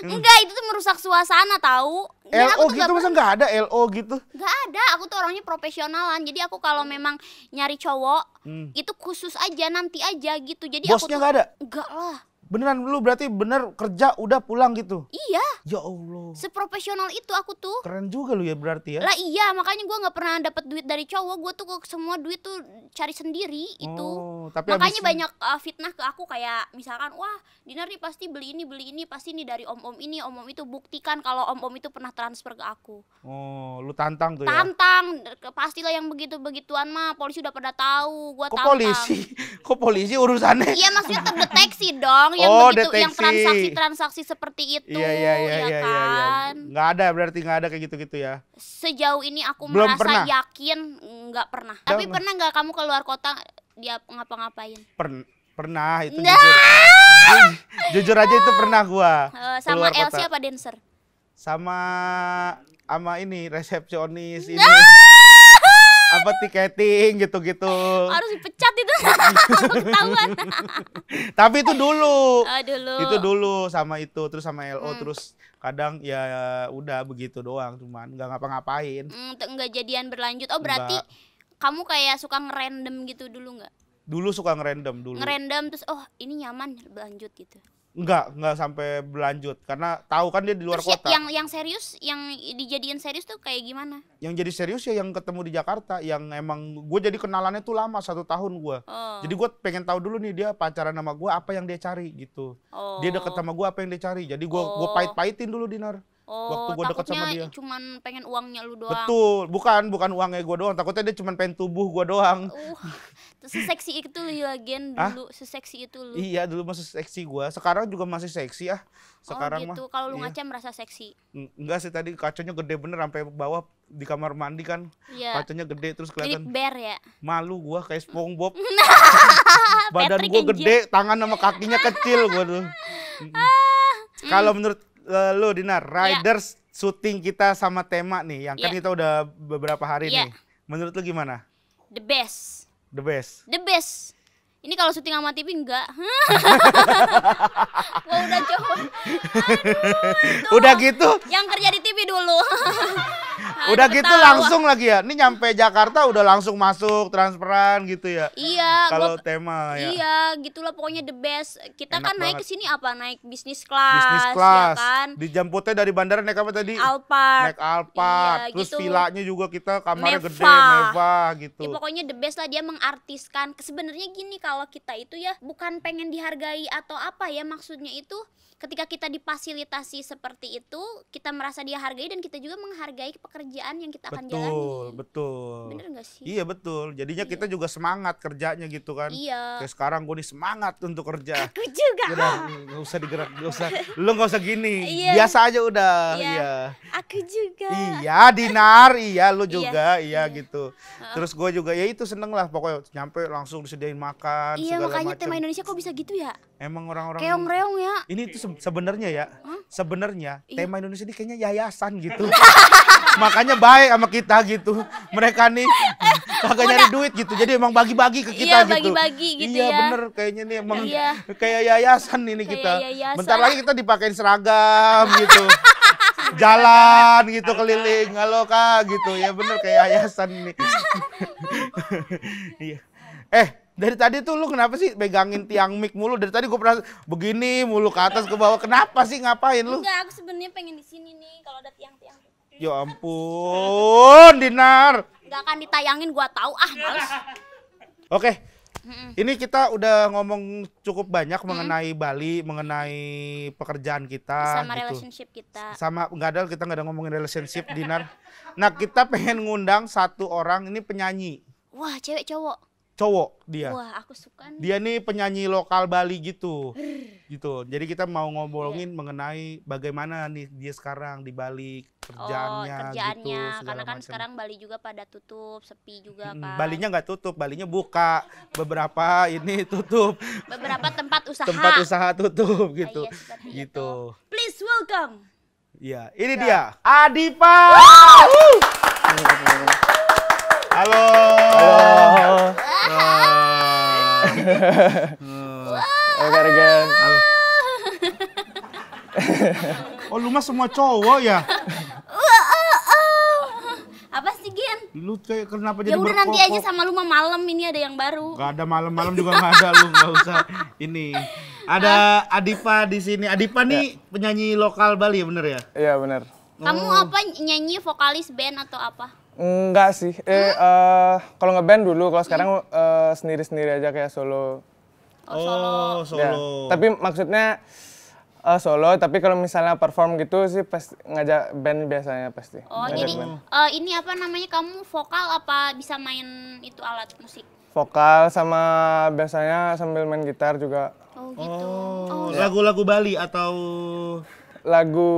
Enggak, itu tuh merusak suasana tahu. Dan LO aku tuh gitu masa nggak ada LO gitu? nggak ada, aku tuh orangnya profesionalan. Jadi aku kalau memang nyari cowok itu khusus aja, nanti aja gitu. Jadi aku Bosnya tuh nggak ada? enggak lah. Beneran lu berarti bener kerja udah pulang gitu? Iya, Ya Allah, seprofesional itu aku tuh. keren juga lu ya berarti ya? Lah iya, makanya gua nggak pernah dapat duit dari cowok. Gua tuh semua duit tuh cari sendiri itu. Oh, tapi Makanya habis- banyak fitnah ke aku kayak misalkan, wah Dinar nih pasti beli ini pasti nih dari om-om ini, om-om itu. Buktikan kalau om-om itu pernah transfer ke aku. Oh, lu tantang tuh ya? Tantang, pastilah yang begitu-begituan mah polisi udah pada tahu. Gua Kok tantang. polisi? Kok polisi urusannya? Iya maksudnya terdeteksi dong yang Oh, begitu, yang deteksi. transaksi seperti itu. Iya ya kan? Nggak ada berarti, nggak ada kayak gitu-gitu ya. Sejauh ini aku Belum merasa pernah? yakin nggak pernah. Tapi Udah, pernah nggak kamu keluar kota dia ngapa-ngapain? Pernah itu Nah. jujur. Jujur aja itu pernah gua. Sama keluar Elsie kota. apa dancer? Sama ini resepsionis ini. Apa tiketing gitu-gitu. Harus dipecat itu. Ketahuan. Tapi itu dulu. Dulu. Itu dulu sama itu, terus sama LO, terus kadang ya udah begitu doang, cuman nggak ngapa-ngapain. Nggak jadian berlanjut. Oh berarti Nggak. kamu kayak suka ngerandom gitu dulu nggak? Dulu suka ngerandom dulu. Ngerandom terus oh ini nyaman berlanjut gitu. Nggak sampai berlanjut karena tahu kan dia di luar Terus kota. yang serius, yang dijadiin serius tuh kayak gimana? Yang jadi serius ya yang ketemu di Jakarta, yang emang gue jadi kenalannya tuh lama, 1 tahun gue. Oh. Jadi gue pengen tahu dulu nih dia pacaran sama gue apa yang dia cari gitu. Oh. Dia deket sama gue apa yang dia cari. Jadi gue pahit-pahitin dulu Dinar. Waktu gue deket sama dia. Cuman pengen uangnya lu doang. Betul, bukan uangnya gue doang. Takutnya dia cuma pengen tubuh gue doang. Seseksi itu lu Gen dulu, seseksi itu lu. Iya dulu masih seksi gue. Sekarang juga masih seksi ah. Sekarang oh gitu. mah. Kalau lu iya. ngaca merasa seksi. Enggak sih, tadi kacanya gede bener sampai bawah di kamar mandi kan. Iya. Kacanya gede terus kelihatan. Grip bear ya. Malu gua kayak SpongeBob. Badan Patrick gua anjir. gede, tangan sama kakinya kecil gua tuh. Kalau menurut lu Dinar, riders syuting kita sama tema nih, yang kan Iya. kita udah beberapa hari Iya. nih. Menurut lu gimana? The best. The best. The best. Ini kalau syuting sama TV enggak. Gua udah coba. Udah gitu, Yang kerja di TV dulu. udah Aduh, gitu ketawa. langsung lagi ya. Ini nyampe Jakarta udah langsung masuk transferan gitu ya. Iya, Kalau gua tema ya. Iya, gitulah pokoknya the best. Kita Enak kan naik banget. ke sini apa? Naik bisnis class, Bisnis ya kelas. kan? Dijemputnya dari bandara naik apa tadi? Alphard. Naik Alphard. Iya, Terus gitu. villanya juga kita kamarnya gede, Mewah. mewah gitu. Ya pokoknya the best lah, dia mengartiskan. Sebenarnya gini, kalau kita itu ya bukan pengen dihargai atau apa ya, maksudnya itu ketika kita difasilitasi seperti itu, kita merasa dihargai dan kita juga menghargai pekerjaan yang kita akan jalani. Betul. Bener gak sih? Iya betul. Jadinya kita juga semangat kerjanya gitu kan. Iya. Kayak sekarang gue nih semangat untuk kerja. Aku juga. Udah nggak usah digerak, nggak usah. Lu nggak usah gini. Iya. Biasa aja udah. Iya. Iya. Aku juga. Iya, Dinar, iya lu juga, iya, iya. gitu. Terus gue juga ya itu seneng lah pokoknya nyampe langsung disediain makan Iya, segala makanya macam. tema Indonesia kok bisa gitu ya? Emang orang-orang Keong-reong ya. ini tuh sebenarnya ya, sebenarnya Iya. tema Indonesia ini kayaknya yayasan gitu. Makanya baik sama kita gitu. Mereka nih kagak nyari duit gitu. Jadi emang bagi-bagi ke kita Iya, gitu. bagi-bagi gitu iya, ya. bener kayaknya nih emang Iya. kayak yayasan ini Kayak kita. yayasan. Bentar lagi kita dipakein seragam gitu. Jalan gitu keliling. Halo Kak gitu. Ya bener kayak yayasan ini. Iya. Dari tadi tuh lu kenapa sih pegangin tiang mic mulu? Dari tadi gue pernah begini mulu ke atas ke bawah. Kenapa sih, ngapain lu? Enggak, aku sebenarnya pengen di sini nih kalau ada tiang-tiang. Ya ampun, Dinar. Enggak akan ditayangin, gua tahu. Males. Oke, Ini kita udah ngomong cukup banyak mengenai Bali, mengenai pekerjaan kita Sama gitu. relationship kita. Sama kita nggak ada ngomongin relationship, Dinar. Nah, kita pengen ngundang satu orang, ini penyanyi. Wah, cewek cowok. Cowok dia. Wah, aku suka nih. Dia nih penyanyi lokal Bali gitu. Gitu. Jadi kita mau ngobrolin mengenai bagaimana nih dia sekarang di Bali, kerjaannya gitu, segala karena kan macam. sekarang Bali juga pada tutup, sepi juga kan. Balinya nggak tutup, Balinya buka. Beberapa ini tutup. Beberapa tempat usaha. Tempat usaha tutup gitu. Iya, seperti Gitu. itu. Please welcome. Iya, ini dia Adipa. Halo. Halo Regan. Oh, lu mah semua cowok ya? Apa sih Gen? Lu kayak kenapa Ya jadi udah nanti aja berkokok? sama lu mah malam, ini ada yang baru. Gak ada malam-malam juga nggak ada, lu nggak usah ini. Ada Adipa di sini. Adipa nih penyanyi lokal Bali ya, bener ya? Iya benar. Kamu apa, nyanyi, vokalis band atau apa? Enggak sih. Kalau ngeband dulu, kalau sekarang sendiri-sendiri aja kayak solo. Oh, solo. Ya. Tapi maksudnya solo, tapi kalau misalnya perform gitu sih pasti ngajak band biasanya pasti. Oh, Ngajak jadi band. ini apa namanya, kamu vokal apa bisa main itu alat musik? Vokal sama biasanya sambil main gitar juga. Oh, gitu. Oh, lagu-lagu Bali atau Lagu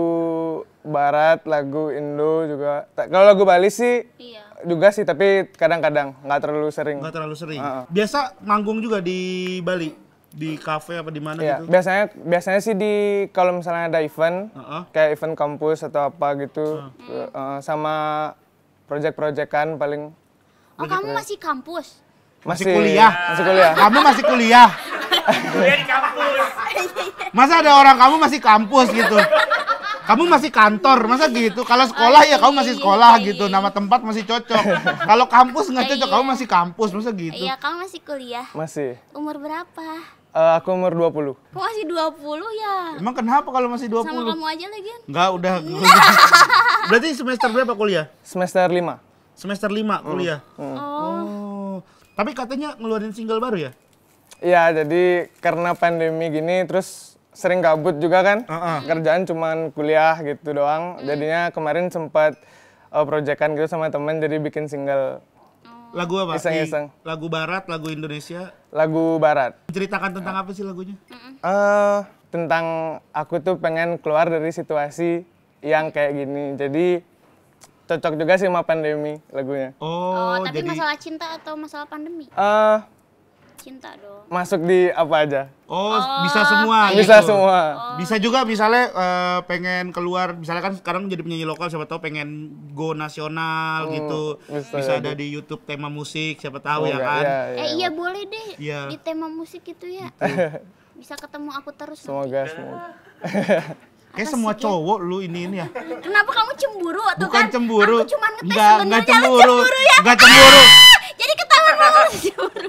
barat, lagu Indo juga. Kalau lagu Bali sih Iya. juga sih, tapi kadang-kadang nggak terlalu sering. nggak terlalu sering? Biasa manggung juga di Bali, di kafe apa di mana Iya, gitu? biasanya sih di kalau misalnya ada event, kayak event kampus atau apa gitu, sama project-projectan paling. Oh, kamu masih kampus? Masih kuliah? Masih kuliah. Kamu masih kuliah? Masa ada orang kamu masih kampus gitu? Kamu masih kantor, masa gitu? Kalau sekolah ya kamu masih sekolah gitu, nama tempat masih cocok. Kalau kampus nggak cocok, kamu masih kampus, masa gitu? Iya, kamu masih kuliah. Masih. Umur berapa? Aku umur 20. Kok masih 20 ya? Emang kenapa kalau masih Sama 20? kamu aja lagi. Enggak, udah. Berarti semester berapa kuliah? Semester 5. Semester 5 kuliah. Oh. Oh. Tapi katanya ngeluarin single baru ya? Iya, jadi karena pandemi gini terus sering gabut juga kan. Kerjaan cuman kuliah gitu doang. Jadinya kemarin sempat proyekan gitu sama temen, jadi bikin single. Lagu apa? Iseng-iseng. Lagu barat, lagu Indonesia. Lagu barat. Ceritakan tentang apa sih lagunya? Tentang aku tuh pengen keluar dari situasi yang kayak gini. Jadi cocok juga sih sama pandemi lagunya. Oh, tapi jadi masalah cinta atau masalah pandemi? Cinta dong. Masuk di apa aja. bisa semua. Bisa gitu. semua. Bisa juga misalnya pengen keluar, misalnya kan sekarang jadi penyanyi lokal, siapa tahu pengen go nasional gitu. Bisa ada di YouTube tema musik, siapa tahu ya kan. Iya boleh deh. Iya. Di tema musik itu ya. Bisa ketemu aku terus. Semoga, semoga. Kayak semua cowok lu ini ya. Kenapa kamu cemburu atau Bukan kan? cemburu. Aku cuma ngetes Enggak sebenarnya. cemburu. Lu cemburu ya. Enggak cemburu. Jadi ketahuan lu cemburu.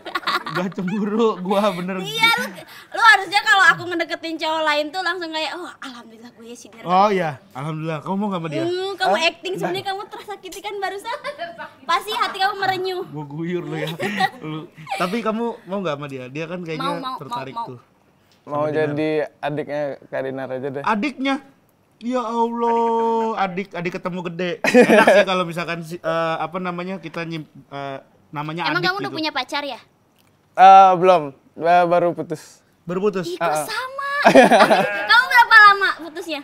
Enggak cemburu, gua bener. Iya, lu harusnya kalau aku ngedeketin cowok lain tuh langsung kayak, oh alhamdulillah gue ya sih dia. Oh iya, alhamdulillah. Kamu mau gak sama dia? Kamu acting sebenarnya kamu tersakiti kan barusan. Pasti hati kamu merenyuh. Gua guyur lu ya. Tapi kamu mau gak sama dia? Dia kan kayaknya tertarik mau. tuh. Mau jadi adiknya Kak Dinar aja deh. Adiknya? Ya Allah, adik ketemu gede. Enak sih kalau misalkan apa namanya kita namanya Emang adik kamu udah gitu. punya pacar ya? Belum, baru putus. Baru putus? Ih, kok sama? Kamu berapa lama putusnya?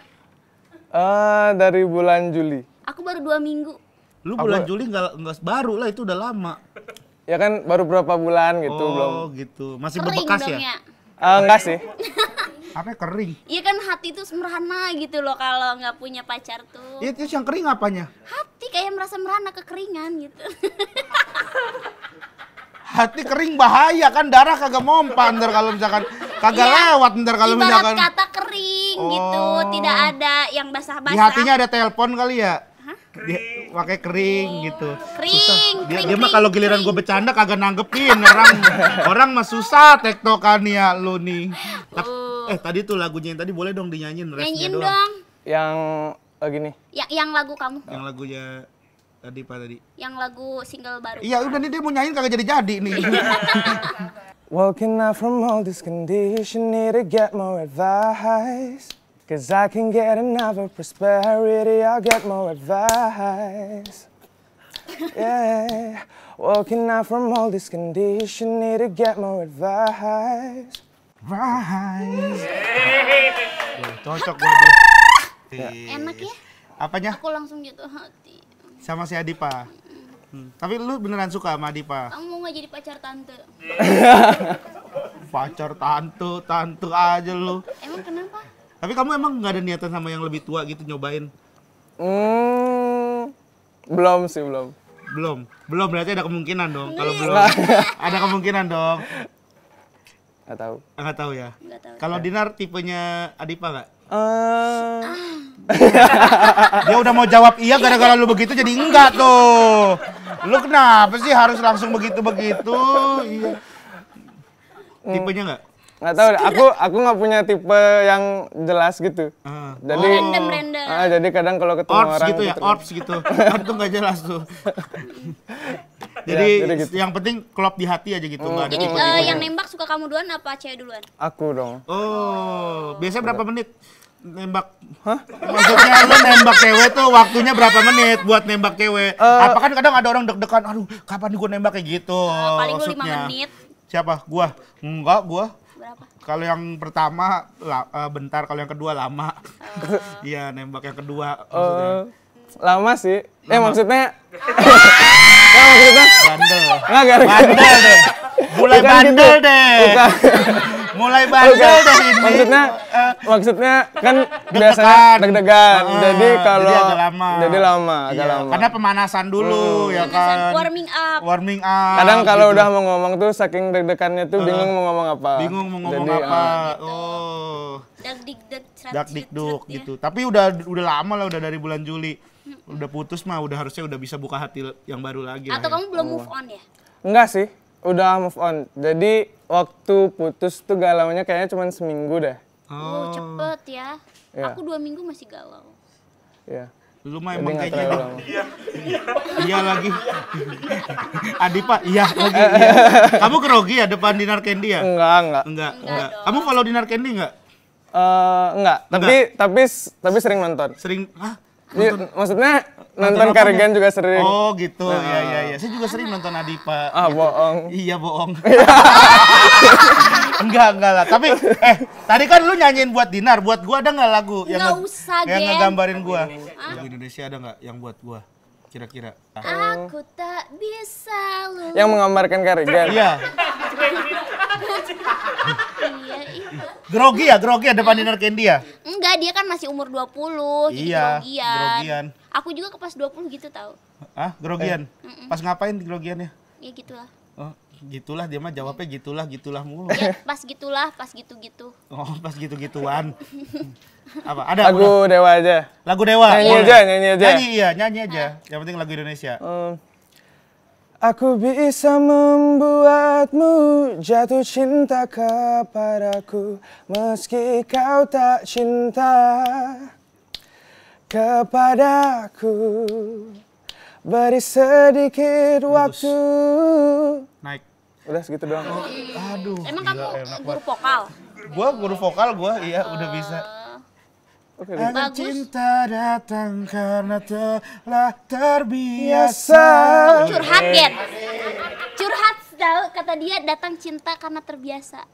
Dari bulan Juli. Aku baru 2 minggu. Lu bulan Juli nggak baru lah, itu udah lama. Ya kan baru berapa bulan gitu, belum. Oh gitu, masih Kering berbekas dong ya? ya? Enggak sih. Apa kering? Iya kan hati tuh merana gitu loh kalau nggak punya pacar tuh. Itu yang kering apanya? Hati kayak merasa merana, kekeringan gitu. Hati kering bahaya kan, darah kagak mompa ntar kalau misalkan kagak lewat ntar kalau Ibarat misalkan. kata kering gitu, tidak ada yang Di basah-basah. hatinya ada telepon kali ya? Dia pakai kering gitu. Kering, Dia mah kalau giliran gue bercanda kagak nanggepin orang mah susah tektokan ya lu nih. Tadi tuh lagunya yang tadi boleh dong dinyanyiin refnya Nyanyiin doang. dong. Yang gini. Yang lagu kamu. Yang lagunya Adipa tadi? Yang lagu single baru. Iya udah nih dia mau nyanyiin kagak jadi nih. Walking out from all this condition, need to get more advice. Cause I can get another prosperity, I'll get more advice. Yeah, walking out from all this condition, need to get more advice. Rise. Cocok gue deh. Enak ya? Apanya? Aku langsung jatuh hati. Sama si Adipa. Tapi lu beneran suka sama Adipa? Kamu mau gak jadi pacar tante? Pacar tante aja lu. Emang kenapa? Tapi kamu emang nggak ada niatan sama yang lebih tua gitu nyobain? Belum sih, belum. Belum berarti ada kemungkinan dong. Kalau belum ada kemungkinan dong. Nggak tahu. Nggak tahu ya. Nggak tahu. Kalau Dinar tipenya Adipa nggak? Eh, Dia udah mau jawab iya gara-gara lu begitu jadi enggak tuh. Lu kenapa sih harus langsung begitu? Iya. Tipenya nggak? nggak tahu deh. Aku nggak punya tipe yang jelas gitu. Jadi Random. jadi kadang kalau ketemu Orbs orang gitu ya, gitu. orbs gitu. Kan tuh nggak jelas tuh. Jadi gitu. yang penting klop di hati aja gitu, nggak ada Jadi tipe-tipe. yang nembak suka kamu duluan apa cewek duluan? Aku dong. Oh, biasanya berapa menit nembak? Hah? Maksudnya lu nembak cewek tuh waktunya berapa menit buat nembak cewek? Apa kan kadang ada orang deg-degan, aduh kapan nih gua nembak kayak gitu. Paling lu 5 maksudnya. menit. Siapa? Gua? Enggak, gua. Berapa? Kalau yang pertama bentar, kalau yang kedua lama. Iya, nembak yang kedua maksudnya. Lama sih. Maksudnya maksudnya Bandel. nggak gara-gara. Bandel deh. Mulai Bukan bandel gitu. deh. Bukan. Mulai bandel deh ini. Maksudnya kan Deg-degan. biasanya deg-degan. Jadi kalau jadi agak lama. agak Iya, lama. Karena pemanasan dulu ya kan. Warming up. Kadang kalau gitu. udah mau ngomong tuh saking deg-degannya tuh bingung mau ngomong apa. Bingung mau ngomong Jadi, apa. Oh. Dak dikduk ya. gitu. Tapi udah lama lah, udah dari bulan Juli. Udah putus mah harusnya udah bisa buka hati yang baru lagi. Atau lah ya. kamu belum move on ya? Enggak sih, udah move on. Jadi waktu putus tuh galaunya kayaknya cuma seminggu deh. Oh, cepet ya. Iya. Aku 2 minggu masih galau. Iya. Lu mah Jadi emang nggak kayaknya terlalu lama. iya lagi. Adipa, iya lagi. Iya. Kamu grogi ya depan Dinar Candy ya? Enggak. Enggak. dong. Kamu follow Dinar Candy enggak? Enggak. Tapi sering nonton. Sering, hah? Maksudnya nonton apanya? Cardigan juga sering. Oh gitu, iya. Saya juga sering nonton Adipa. Bohong. Iya bohong. enggak lah. Tapi tadi kan lu nyanyiin buat Dinar, buat gua ada nggak lagu Nggak usah, yang Gen. ngegambarin gua? Lagu Indonesia ada nggak yang buat gua? Kira-kira. Aku tak bisa lupa. Yang menggambarkan Cardigan. Iya. Iya, Grogi ya depan Dinar Candy ya? Enggak, dia kan masih umur 20, jadi Iya, grogian. grogian. Aku juga ke pas 20 gitu tahu. Ah, grogian. Pas ngapain grogiannya? Ya gitulah. Oh, gitulah dia mah jawabnya gitulah mulu. Ya pas gitulah, pas gitu-gitu. Oh, pas gitu-gituan. Apa? Ada Lagu Dewa aja. lagu Dewa. Nyanyi boleh. aja, nyanyi aja. Nyanyi aja. Yang penting lagu Indonesia. Aku bisa membuatmu jatuh cinta kepadaku meski kau tak cinta kepadaku. Beri sedikit waktu. Naik. Udah segitu doang. Aduh. Emang kamu guru vokal? Gua guru vokal iya udah bisa. Oke. Agar Bagus. cinta datang karena telah terbiasa. Kamu curhat, Gen. Curhat tahu, kata dia datang cinta karena terbiasa.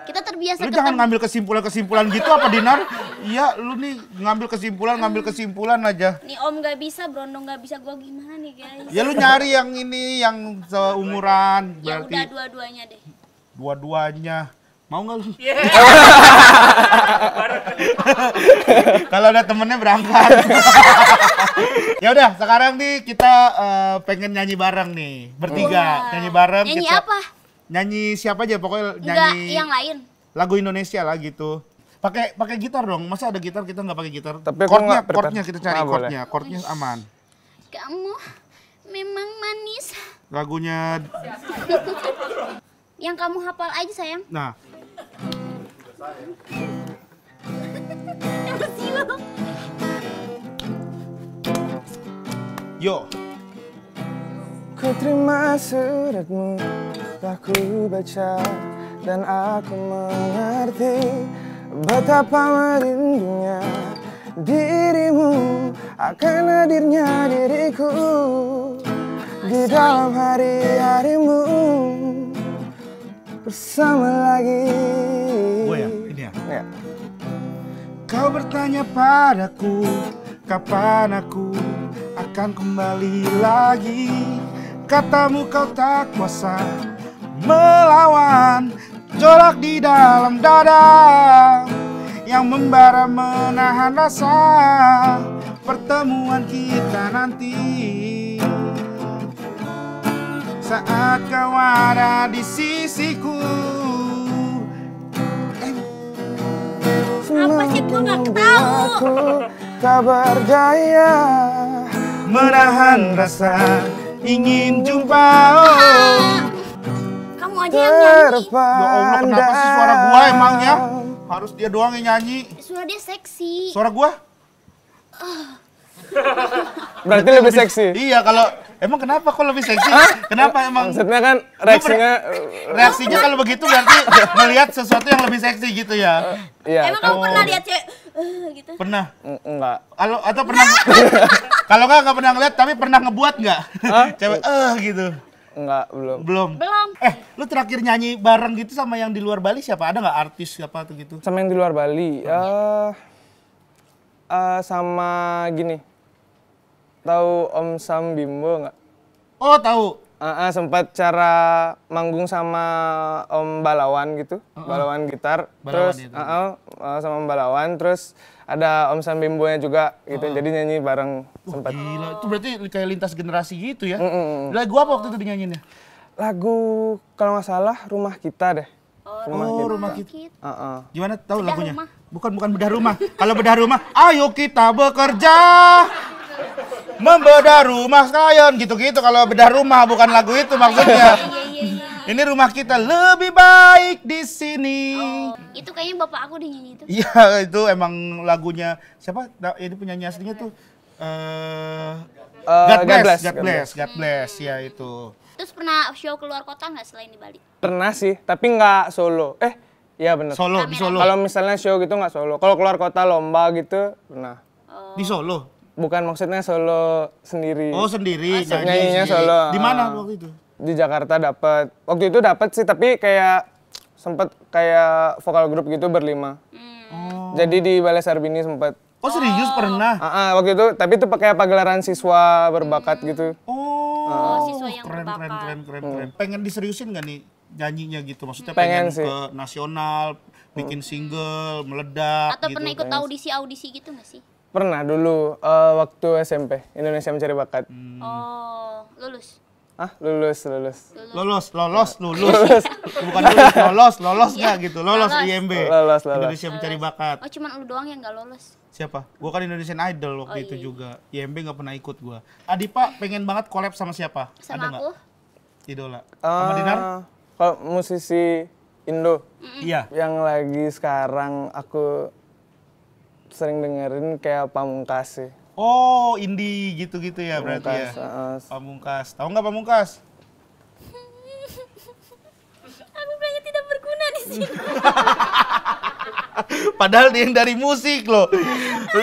Kita terbiasa Lu jangan ngambil kesimpulan gitu apa Dinar? Iya, lu nih ngambil kesimpulan aja. Nih Om gak bisa, Brondong gak bisa, gua gimana nih guys? Ya lu nyari yang ini yang seumuran Ya berarti udah dua-duanya deh. dua-duanya. Mau nggak lu? Kalau ada temennya berangkat. Ya udah, sekarang nih kita pengen nyanyi bareng nih, bertiga. Nyanyi bareng. Nyanyi kita, apa? Nyanyi siapa aja pokoknya Enggak, nyanyi yang lain. lagu Indonesia lah gitu. Pakai gitar dong. Masa ada gitar kita nggak pakai gitar? Tapi aku Chordnya, nggak prepare. chordnya kita cari Boleh. chordnya aman. Kamu memang manis. Lagunya, Yang kamu hafal aja sayang. nah. Emosi lo. Yo. Aku terima suratmu, telah ku baca dan aku mengerti betapa merindunya dirimu akan hadirnya diriku di dalam hari-harimu bersama lagi. Gue ya, ini ya. Ya. Kau bertanya padaku, kapan aku akan kembali lagi. Katamu kau tak kuasa melawan jolak di dalam dada yang membara menahan rasa pertemuan kita nanti. Saat kau ada di sisiku. Apa sih, gua nggak tahu. Aku tak berdaya Menahan rasa ingin jumpa. Kamu aja yang nyanyi. Ya Allah, kenapa sih suara gua emangnya? Harus dia doang yang nyanyi. Suara dia seksi. Suara gua? Berarti lebih seksi. Iya, kalau emang kenapa kok lebih seksi? Kenapa emang? Maksudnya kan Reaksinya kalau begitu berarti melihat sesuatu yang lebih seksi gitu ya. Iya. Emang kamu pernah lihat cewek gitu? Pernah. Enggak. Atau pernah kalau nggak pernah ngeliat tapi pernah ngebuat nggak? Cewek gitu. Enggak, belum. Belum. Belum. Lu terakhir nyanyi bareng gitu sama yang di luar Bali siapa? Ada nggak artis siapa tuh gitu? Sama yang di luar Bali. Sama gini. Tahu Om Sam Bimbo nggak? Oh, tahu. Sempat cara manggung sama Om Balawan gitu, Balawan gitar, Balawan terus itu. sama Om Balawan, terus ada Om Sam Bimbo-nya juga gitu, jadi nyanyi bareng sempat. Gila, itu berarti kayak lintas generasi gitu ya. Lagu apa waktu itu dinyanyiinnya? Lagu kalau nggak salah Rumah Kita deh. Rumah kita. Heeh. Gimana tahu Bedah lagunya? rumah. Bukan bedah rumah. Kalau bedah rumah, ayo kita bekerja. Membedah rumah sekalian gitu-gitu. Kalau bedah rumah bukan lagu itu maksudnya. Iya. Ini rumah kita lebih baik di sini. Itu kayaknya bapak aku udah nyanyi itu. Iya, itu emang lagunya siapa? Ini penyanyi aslinya tuh God Bless, ya itu. Terus pernah show keluar kota nggak selain di Bali? Pernah sih, tapi nggak solo. Iya bener. Solo, di Solo. Kalau misalnya show gitu nggak solo. Kalau keluar kota lomba gitu pernah. Di Solo. Bukan maksudnya solo sendiri. Oh, sendiri. Nyanyinya sendiri. solo. Di mana waktu itu? Di Jakarta dapat. Waktu itu dapat sih, tapi kayak sempet kayak vokal grup gitu berlima. Jadi di Balai Sarbini sempet. Oh, serius pernah? Waktu itu, tapi itu pakai pagelaran siswa berbakat gitu. Oh, siswa yang keren. berbakat. Pengen diseriusin nggak nih nyanyinya gitu? Maksudnya Pengen pengen sih. ke nasional, bikin single, meledak Atau gitu. pernah ikut audisi gitu nggak sih? Pernah dulu waktu SMP, Indonesia Mencari Bakat. Oh, lulus. Lulus. Lolos. Bukan lolos nggak gitu. Lolos IMB. Lolos. Indonesia Mencari Bakat. Oh, cuman lu doang yang nggak lolos. Siapa? Gua kan Indonesian Idol waktu itu juga. IMB nggak pernah ikut gua. Adipa pengen banget collab sama siapa? Sama Ada nggak? aku. Idola. Sama Dinar? Kalau musisi Indo Iya. yang lagi sekarang aku sering dengerin kayak Pamungkas sih. Oh, indie gitu-gitu ya berarti ya. Pamungkas. Tahu nggak Pamungkas? Aku pengen tidak berguna di sini. Padahal dia yang dari musik loh.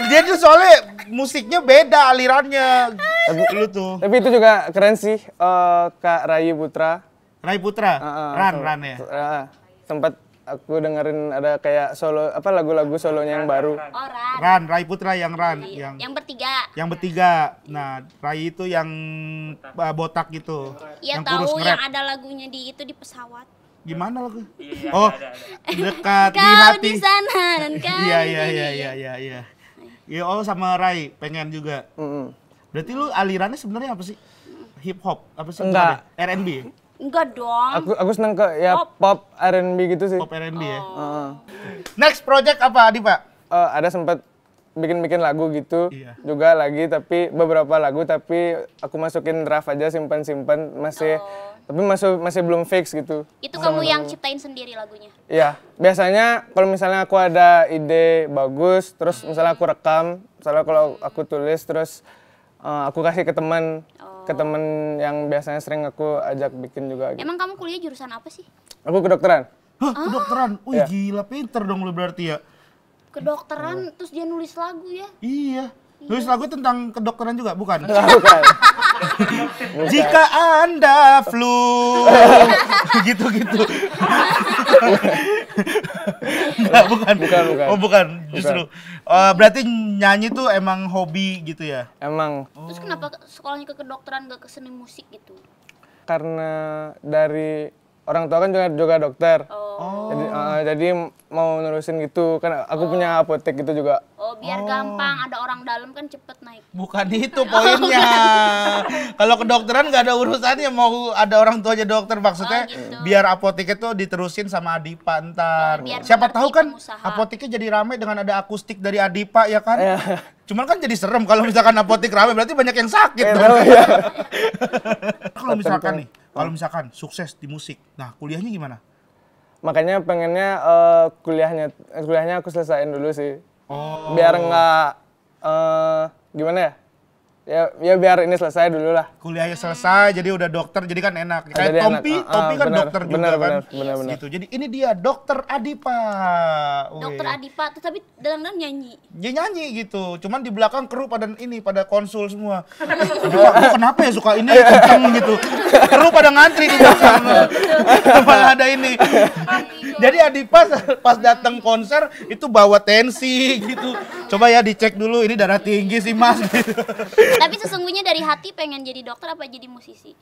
Dia tuh soalnya musiknya beda alirannya. Lu tuh. Tapi itu juga keren sih, Kak Rayi Putra. Rai Putra. Ran ya. Sempat aku dengerin ada kayak solo lagu-lagu solonya yang baru. Orang. Rai Putra yang Yang bertiga. yang bertiga. Nah, Rai itu yang botak gitu. Iya, yang kurus tahu nge-rap. yang ada lagunya di pesawat. Gimana lagu? Oh, dekat di Kau hati. di sana dan kau Iya. di sini. Iya, oh sama Rai pengen juga. Berarti lu alirannya sebenarnya apa sih? Hip hop apa sih? Enggak. R&B. Enggak dong. Aku seneng ke ya pop R&B gitu sih. Pop R&B ya. Next project apa, Adi, Pak? Ada sempat bikin lagu gitu Iya. juga lagi, tapi beberapa lagu tapi aku masukin draft aja, simpan masih tapi masih belum fix gitu. Itu kamu yang ciptain sendiri lagunya? Iya, biasanya kalau misalnya aku ada ide bagus, terus misalnya aku rekam, misalnya kalau aku tulis terus aku kasih ke teman, ke temen yang biasanya sering aku ajak bikin juga gitu. Emang kamu kuliah jurusan apa sih? Aku kedokteran. Hah, kedokteran? Wih, Iya. gila pinter dong lu berarti ya. Kedokteran terus dia nulis lagu ya? Iya. Nulis lagu tentang kedokteran juga, bukan? Bukan. Jika Anda flu. Gitu-gitu. Enggak, bukan. Bukan. Oh, bukan. Justru. Berarti nyanyi tuh emang hobi gitu ya? Emang Terus kenapa sekolahnya ke kedokteran gak ke seni musik gitu? karena dari orang tua kan juga dokter. Oh, Jadi mau nerusin gitu kan aku punya apotek gitu juga. biar gampang ada orang dalam kan cepet naik. Bukan itu poinnya. Kalau kedokteran nggak ada urusannya mau ada orang tua aja dokter, maksudnya gitu. biar apoteknya tuh diterusin sama Adipa ntar. Biar Siapa mengerti tahu kan pengusaha. apoteknya jadi rame dengan ada akustik dari Adipa ya kan? Cuman kan jadi serem kalau misalkan apotek rame berarti banyak yang sakit dong. Kalau misalkan sukses di musik, nah kuliahnya gimana? Makanya pengennya kuliahnya aku selesaiin dulu sih. Biar nggak gimana ya? Ya biar ini selesai dulu lah. Kuliahnya selesai, jadi udah dokter, jadi kan enak. Kayak Jadi Tompi, enak. Tompi kan Benar, dokter juga benar, kan. benar. Gitu. Jadi ini dia Dokter Adipa. Dokter Wih. Adipa tuh tapi dalam nyanyi. Dia nyanyi gitu, cuman di belakang kru pada konsul semua. Adipa, lu kenapa ya suka ini kenceng gitu? Kru pada ngantri di belakang. Malah ada ini. Jadi Adipa pas datang konser itu bawa tensi gitu. Coba ya dicek dulu ini darah tinggi sih Mas gitu. Tapi sesungguhnya dari hati pengen jadi dokter apa jadi musisi?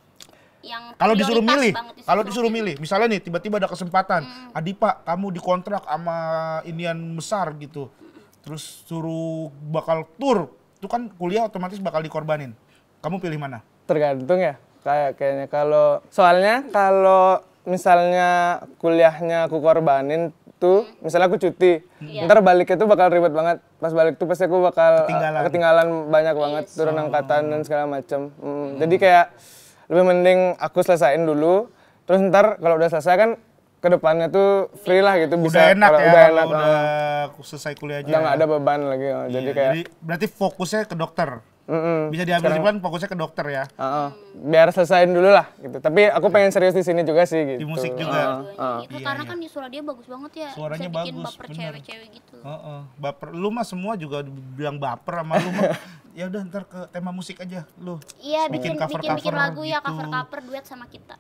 Yang Kalau disuruh prioritas milih, banget kalau disuruh milih, misalnya nih tiba-tiba ada kesempatan, Adipa kamu dikontrak sama inian besar gitu, terus suruh bakal tur, itu kan kuliah otomatis bakal dikorbanin. Kamu pilih mana? Tergantung ya. Kayaknya soalnya kalau misalnya kuliahnya aku korbanin tuh, misalnya aku cuti, ntar balik itu bakal ribet banget. Pas balik tuh pasti aku bakal ketinggalan banyak banget, turun angkatan dan segala macem. Jadi kayak lebih mending aku selesain dulu, terus ntar kalau udah selesai kan kedepannya tuh free lah gitu, bisa. Udah enak kalau ya, udah kalau enak, udah selesai kuliah aja. udah nggak ada beban lagi. Jadi kayak Jadi berarti fokusnya ke dokter. Bisa diambil simpan fokusnya ke dokter ya. biar selesaiin dulu lah gitu. Tapi aku pengen serius di sini juga sih gitu. Di musik juga. Itu karena kan suara dia bagus banget ya. Suaranya bisa bikin bagus, baper bener. cewek-cewek gitu. Baper, lu mah semua juga bilang baper sama lu mah. Ya udah ntar ke tema musik aja lu. Iya, bikin cover-cover lagu ya, gitu. cover-cover duet sama kita.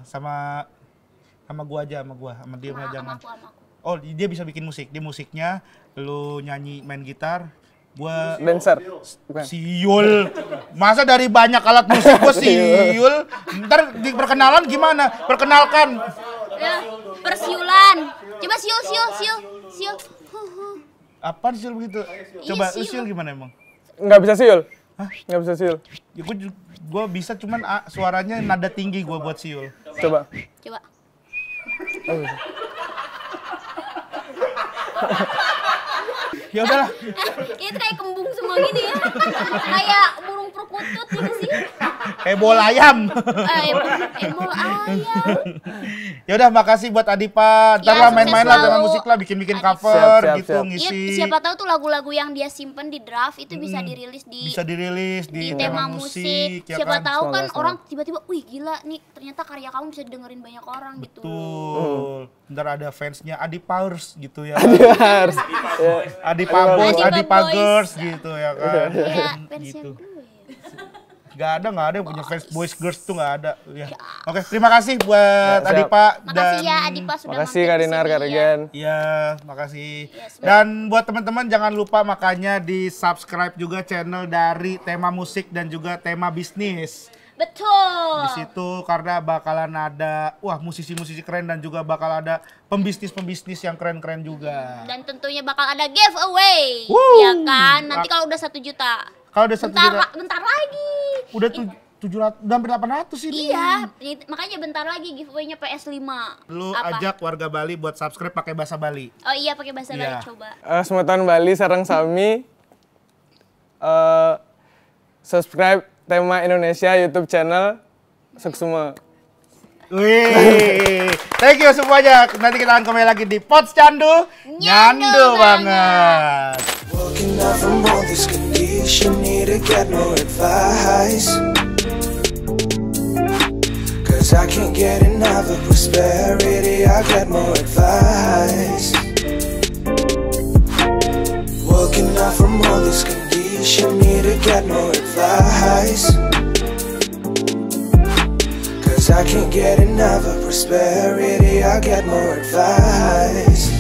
Sama gua aja, sama dia mah jangan. Sama aku. Oh, dia bisa bikin musik. Dia musiknya lu nyanyi, main gitar, gua Dancer. Bukan. siul. Masa dari banyak alat musik gua siul? Ntar di perkenalan gimana? Perkenalkan. Ya, persiulan. Coba siul. Apaan siul begitu? Coba siul. siul gimana emang? Nggak bisa siul. Nggak bisa siul. Ya gua bisa cuman suaranya nada tinggi gua buat siul. Coba. Ya udahlah. Itu kayak kembung semua gini ya. Kayak burung perkutut gitu sih. Kayak bola ayam. Bola ayam. Ya udah, makasih buat Adipa. Ntar Ya, lah main-main lah sukses dengan selalu. musik lah, bikin-bikin Adip. cover Siap, gitu, siap. Iya, ngisi. siapa tahu tuh lagu-lagu yang dia simpen di draft itu bisa dirilis di Bisa dirilis di tema musik. ya Siapa kan? tahu kan Semoga. orang tiba-tiba, wih gila nih ternyata karya kamu bisa didengerin banyak orang gitu. Betul. Ntar ada fansnya Adipawers gitu ya. Harus. Adipa Boys, Adipa Adipa Boys. Girls gitu ya kan. Iya, fansnya Gitu. gue. Gak ada yang punya fans boys girls tuh gak ada. Ya. Oke, terima kasih buat siap. Adipa Makasih ya Adipa sudah Makasih mampir Kak ke Dinar, sini Kak ya. Regen. Iya, makasih. Yes, Dan buat teman-teman jangan lupa makanya di subscribe juga channel dari Tema Musik dan juga Tema Bisnis. Betul. Di situ karena bakalan ada musisi-musisi keren dan juga bakal ada pembisnis-pembisnis yang keren-keren juga. Dan tentunya bakal ada giveaway. Woo. Ya kan? Nanti kalau udah 1 juta. Kalau udah 1 juta, Bentar lagi. udah 700, udah hampir 800 ini. Iya, makanya bentar lagi giveaway-nya PS5. Lu Apa? ajak warga Bali buat subscribe pakai bahasa Bali. Oh iya, pakai bahasa Bali Iya. coba. Semeton Bali sareng sami. Subscribe Tema Indonesia YouTube channel. Seksuma. Wih, thank you semuanya. Nanti kita akan kembali lagi di Pots Candu. Nyandu banget. Walking out from all this condition, need to get more advice. 'Cause I can't get enough of prosperity, I get more advice. Woken up from all this condition, need to get more advice. 'Cause I can't get enough of prosperity, I get more advice.